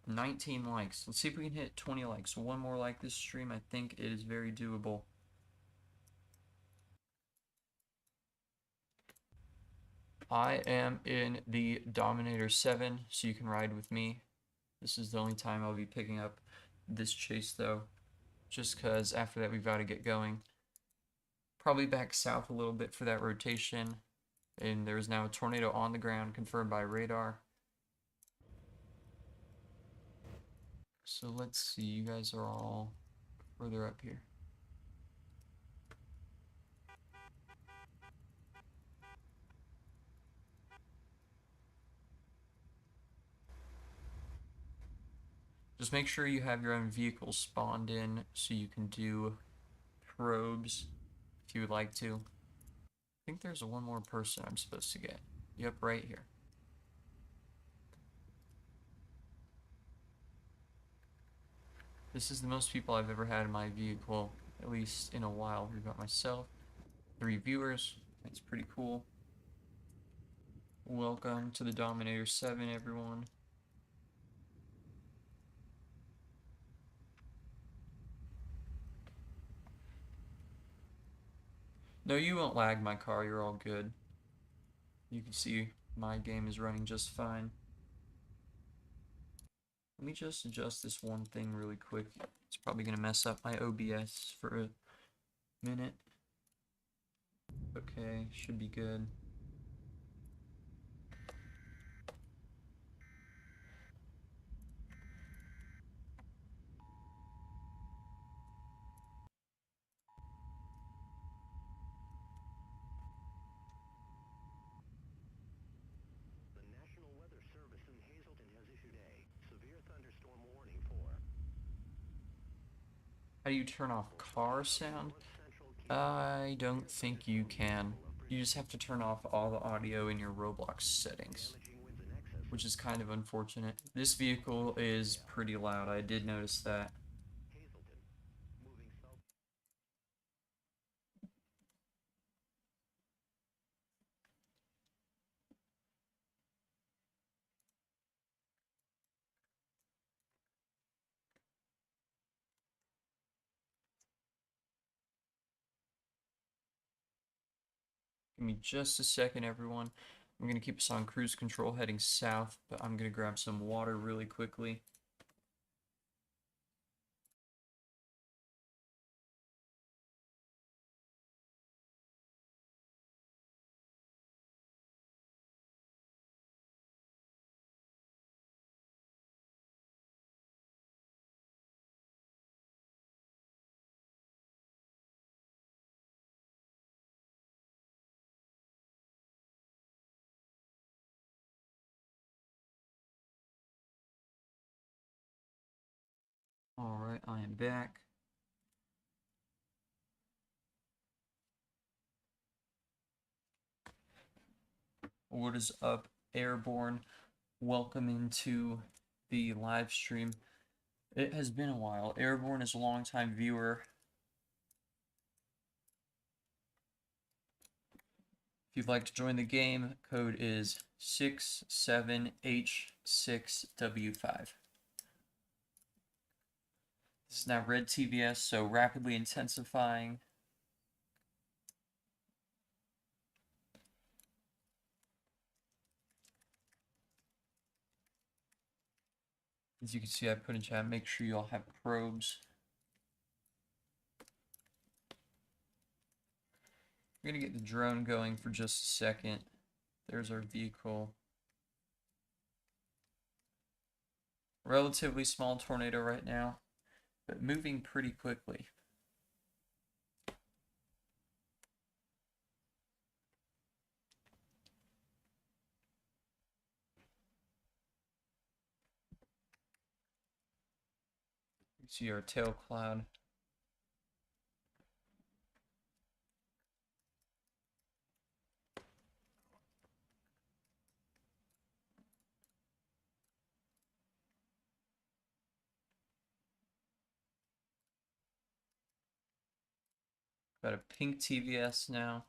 $19 likes. Let's see if we can hit 20 likes. One more like this stream, I think it is very doable. I am in the Dominator 7, so you can ride with me. This is the only time I'll be picking up this chase, though, just because after that we've got to get going. Probably back south a little bit for that rotation, and there is now a tornado on the ground confirmed by radar. So let's see, you guys are all further up here. Just make sure you have your own vehicle spawned in so you can do probes if you would like to. I think there's one more person I'm supposed to get. Yep, right here. This is the most people I've ever had in my vehicle, at least in a while. We've got myself, 3 viewers. That's pretty cool. Welcome to the Dominator 7, everyone. No, you won't lag my car, you're all good. You can see my game is running just fine. Let me just adjust this one thing really quick. It's probably going to mess up my OBS for a minute. Okay, should be good. How do you turn off car sound? I don't think you can. You just have to turn off all the audio in your Roblox settings, which is kind of unfortunate. This vehicle is pretty loud, I did notice that. Give me just a second, everyone. I'm going to keep us on cruise control heading south, but I'm going to grab some water really quickly. Alright, I am back. What is up, Airborne? Welcome into the live stream. It has been a while. Airborne is a longtime viewer. If you'd like to join the game, code is 67H6W5. This is now red TVS, so rapidly intensifying. As you can see, I put in chat, make sure you all have probes. We're going to get the drone going for just a second. There's our vehicle. Relatively small tornado right now, but moving pretty quickly. See our tail cloud. Got a pink TVS now.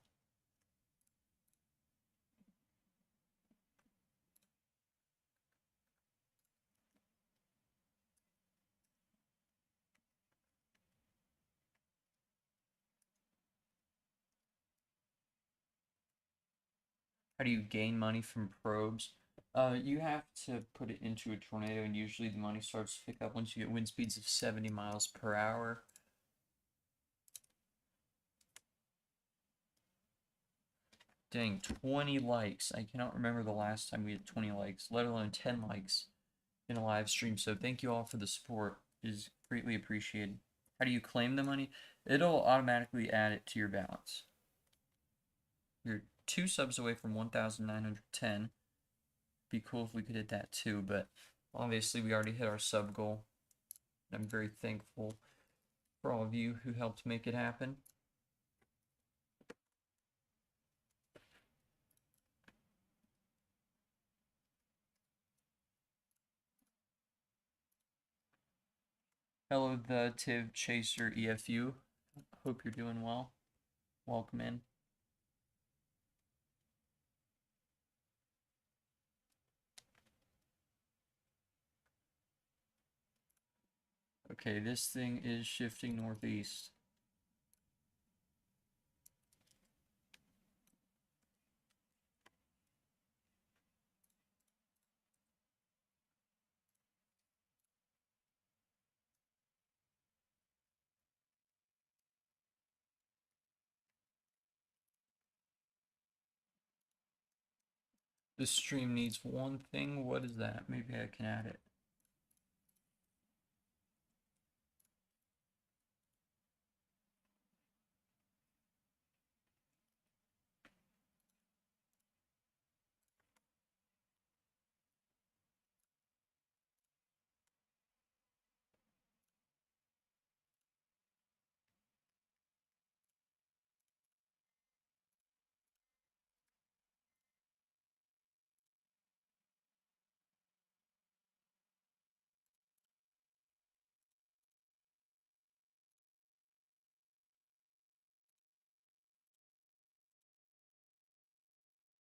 How do you gain money from probes? You have to put it into a tornado, and usually the money starts to pick up once you get wind speeds of 70 miles per hour. Dang, 20 likes. I cannot remember the last time we had 20 likes, let alone 10 likes in a live stream. So thank you all for the support. It is greatly appreciated. How do you claim the money? It'll automatically add it to your balance. You're 2 subs away from 1,910. Be cool if we could hit that too, but obviously we already hit our sub goal. I'm very thankful for all of you who helped make it happen. Hello, the Tiv Chaser EFU. Hope you're doing well. Welcome in. Okay, this thing is shifting northeast. This stream needs one thing. What is that? Maybe I can add it.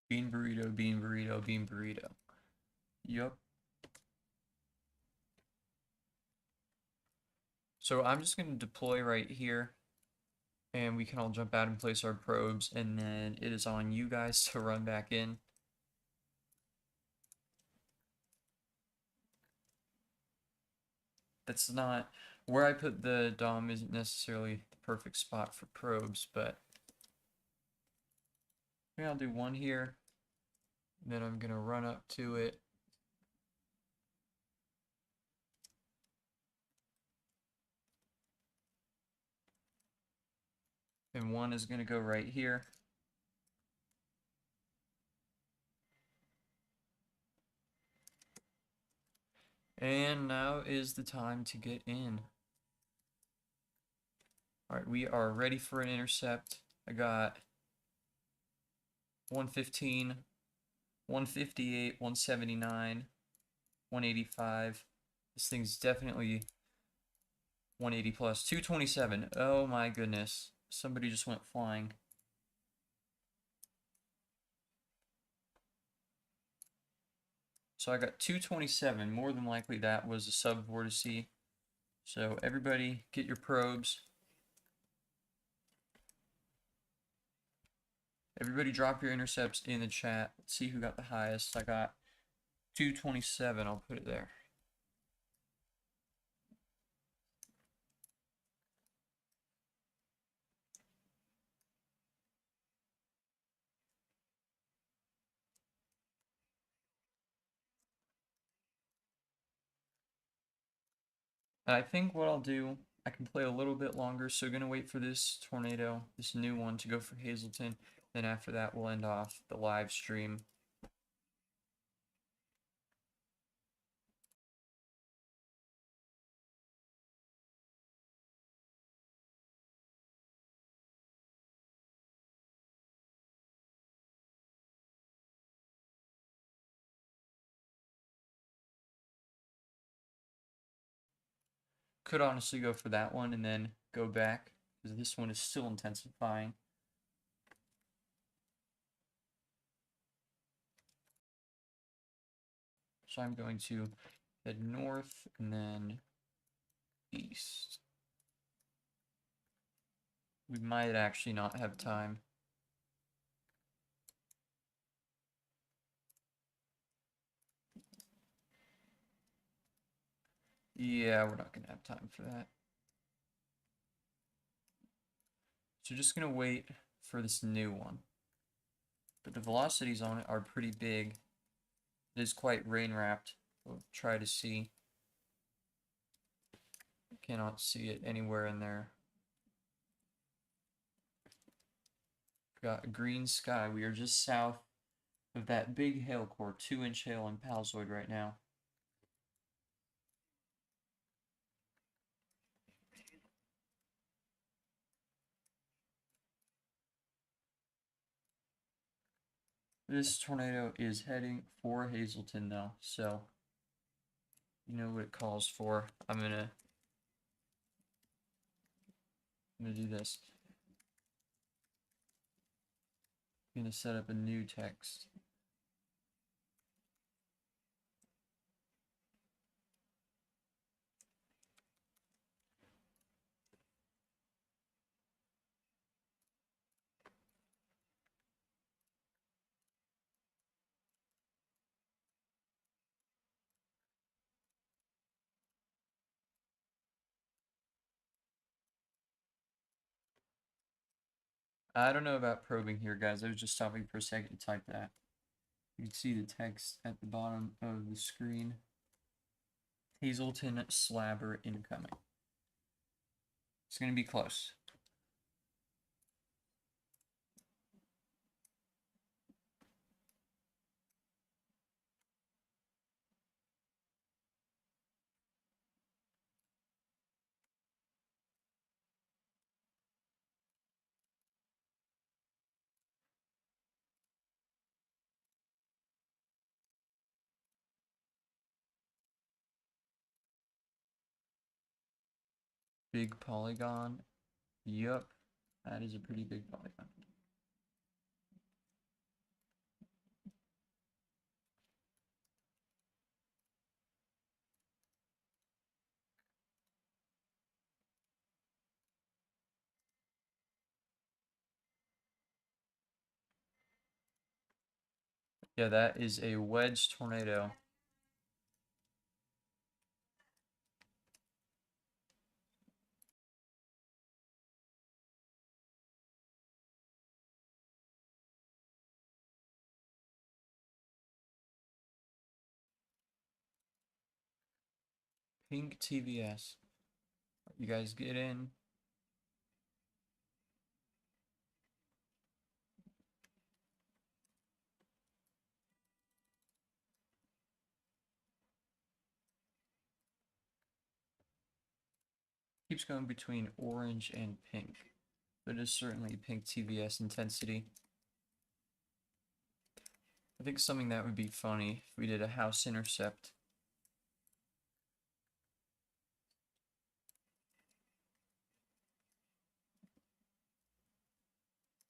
Bean burrito, bean burrito, bean burrito. Yup. So I'm just going to deploy right here, and we can all jump out and place our probes, and then it is on you guys to run back in. That's not where I put the dom isn't necessarily the perfect spot for probes, but maybe I'll do one here. Then I'm gonna run up to it. And one is gonna go right here. And now is the time to get in. Alright, we are ready for an intercept. I got 115, 158, 179, 185. This thing's definitely 180 plus. 227. Oh my goodness. Somebody just went flying. So I got 227. More than likely that was a sub-vortice. So everybody get your probes. Everybody drop your intercepts in the chat. Let's see who got the highest. I got 227. I'll put it there. And I think what I'll do, I can play a little bit longer, so gonna wait for this tornado, this new one, to go for Hazleton. Then after that, we'll end off the live stream. Could honestly go for that one and then go back, because this one is still intensifying. So I'm going to head north and then east. We might actually not have time. Yeah, we're not gonna have time for that. So just gonna wait for this new one. But the velocities on it are pretty big. It is quite rain wrapped. We'll try to see. Cannot see it anywhere in there. Got a green sky. We are just south of that big hail core, 2-inch hail in Palezoid right now. This tornado is heading for Hazleton though, so you know what it calls for. I'm gonna do this. I'm gonna set up a new text. I don't know about probing here, guys. I was just stopping for a second to type that. You can see the text at the bottom of the screen. Hazleton slabber incoming. It's gonna be close. Big polygon. Yup. That is a pretty big polygon. Yeah, that is a wedge tornado. Pink TVS. You guys get in. Keeps going between orange and pink. But it is certainly pink TVS intensity. I think something that would be funny if we did a house intercept.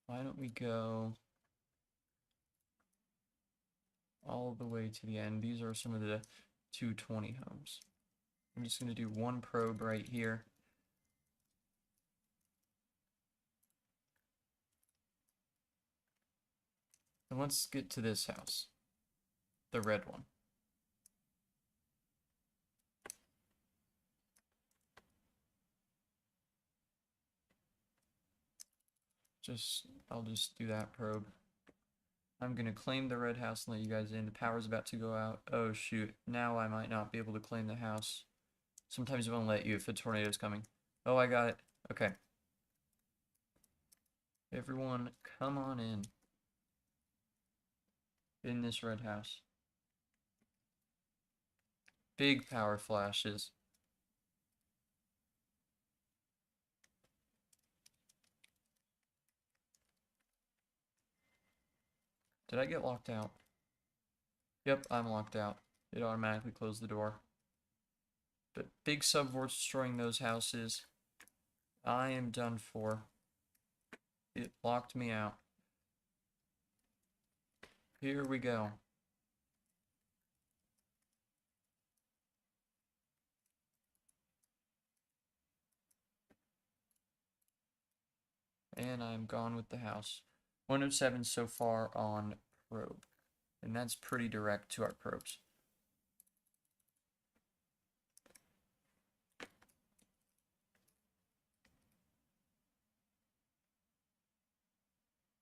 Why don't we go all the way to the end? These are some of the 220 homes. I'm just going to do one probe right here. And let's get to this house. The red one. I'll just do that probe. I'm gonna claim the red house and let you guys in. The power's about to go out. Oh shoot, now I might not be able to claim the house. Sometimes it won't let you if a tornado's coming. Oh, I got it. Okay. Everyone, come on in this red house. Big power flashes. Did I get locked out? Yep, I'm locked out. It automatically closed the door. But big subvorts destroying those houses. I am done for. It locked me out. Here we go. And I'm gone with the house. 107 so far on probe. And that's pretty direct to our probes.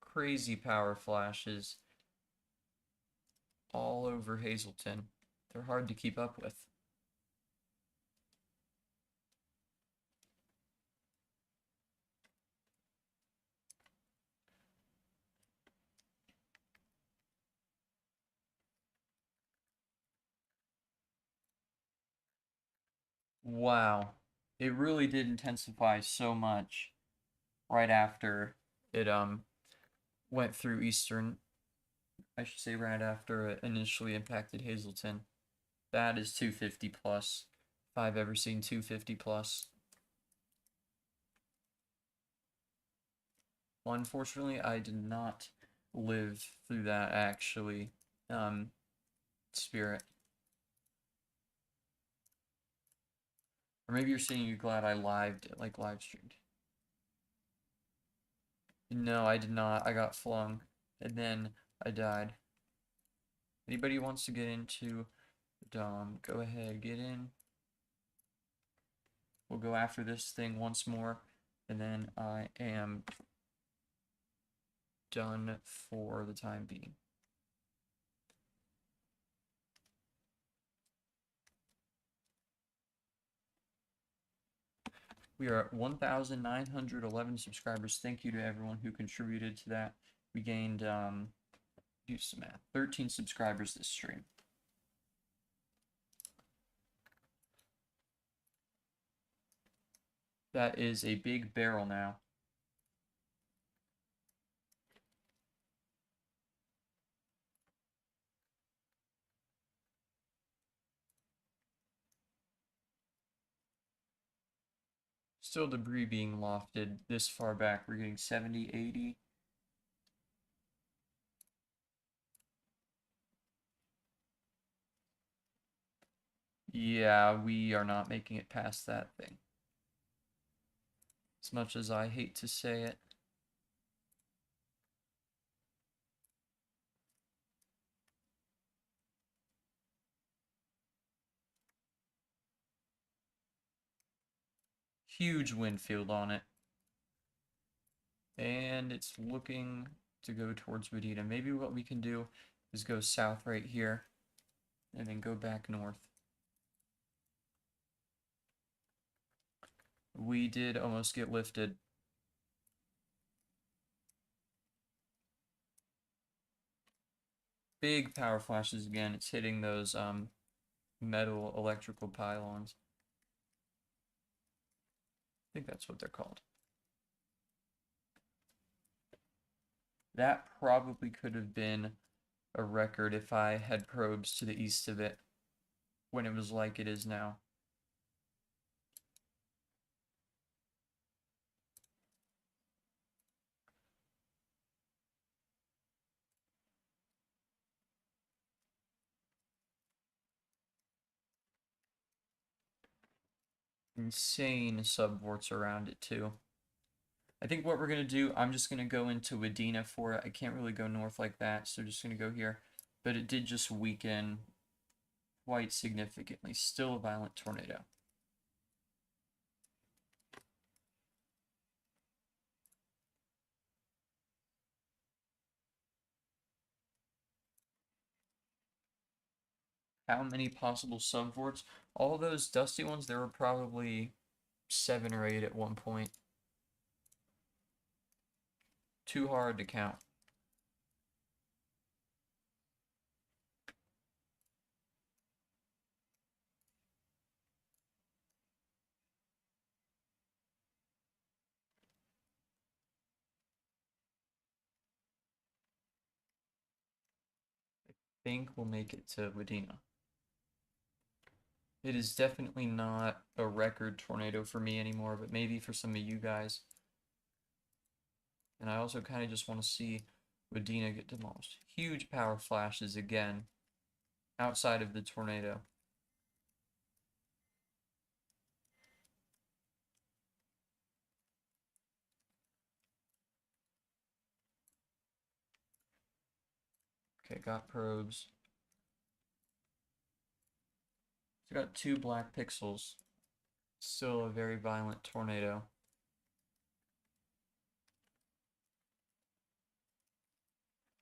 Crazy power flashes all over Hazleton. They're hard to keep up with. Wow. It really did intensify so much right after it went through Eastern. I should say right after it initially impacted Hazleton. That is 250 plus. If I've ever seen 250 plus. Well, unfortunately, I did not live through that actually. Spirit. Or maybe you're saying you're glad I live streamed. No, I did not. I got flung. And then I died. Anybody who wants to get into Dom, go ahead, get in. We'll go after this thing once more. And then I am done for the time being. We are at 1,911 subscribers. Thank you to everyone who contributed to that. We gained, do some math, 13 subscribers this stream. That is a big barrel now. Still debris being lofted this far back. We're getting 70, 80. Yeah, we are not making it past that thing. As much as I hate to say it. Huge wind field on it. And it's looking to go towards Medina. Maybe what we can do is go south right here and then go back north. We did almost get lifted. Big power flashes again. It's hitting those metal electrical pylons. I think that's what they're called. That probably could have been a record if I had probes to the east of it when it was like it is now. Insane subvorts around it too. I think what we're going to do, I'm just going to go into Wadena for it. I can't really go north like that, so just going to go here. But it did just weaken quite significantly. Still a violent tornado. How many possible subvorts? All those dusty ones, there were probably 7 or 8 at one point. Too hard to count. I think we'll make it to Wadena. It is definitely not a record tornado for me anymore, but maybe for some of you guys. And I also kind of just want to see Wadena get demolished. Huge power flashes again, outside of the tornado. Okay, got probes. So got 2 black pixels. Still a very violent tornado.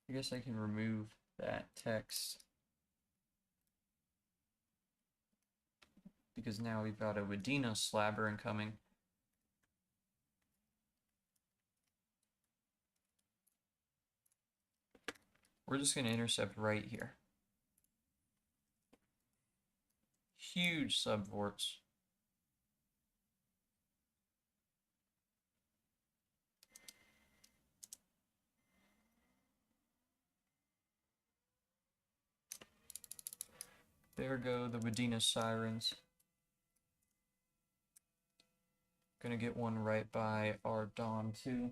I guess I can remove that text, because now we've got a Wadena slabber incoming. We're just going to intercept right here. Huge subvorts. There go the Wadena sirens. Gonna get one right by our Dawn too.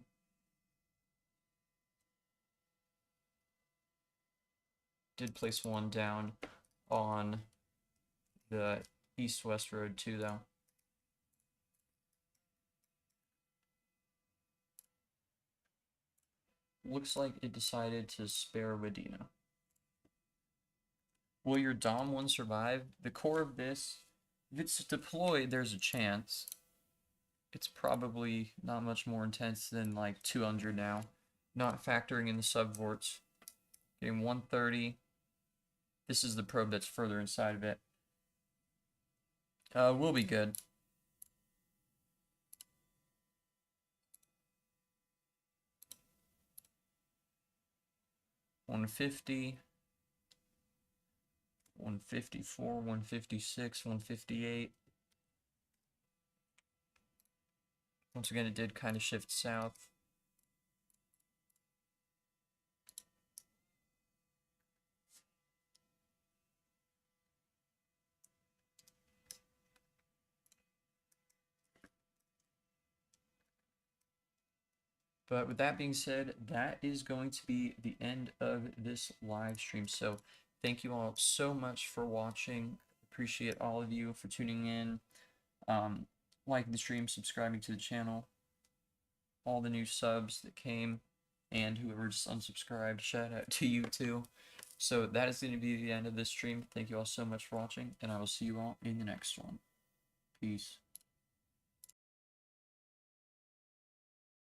Did place one down on the east-west road too, though. Looks like it decided to spare Wadena. Will your Dom one survive? The core of this, if it's deployed, there's a chance. It's probably not much more intense than like 200 now, not factoring in the subvorts. Getting 130. This is the probe that's further inside of it. We'll be good. $150, $154, $156, $158. Once again, it did kind of shift south. But with that being said, that is going to be the end of this live stream. So thank you all so much for watching. Appreciate all of you for tuning in, liking the stream, subscribing to the channel, all the new subs that came, and whoever just unsubscribed, shout out to you too. So that is going to be the end of this stream. Thank you all so much for watching, and I will see you all in the next one. Peace.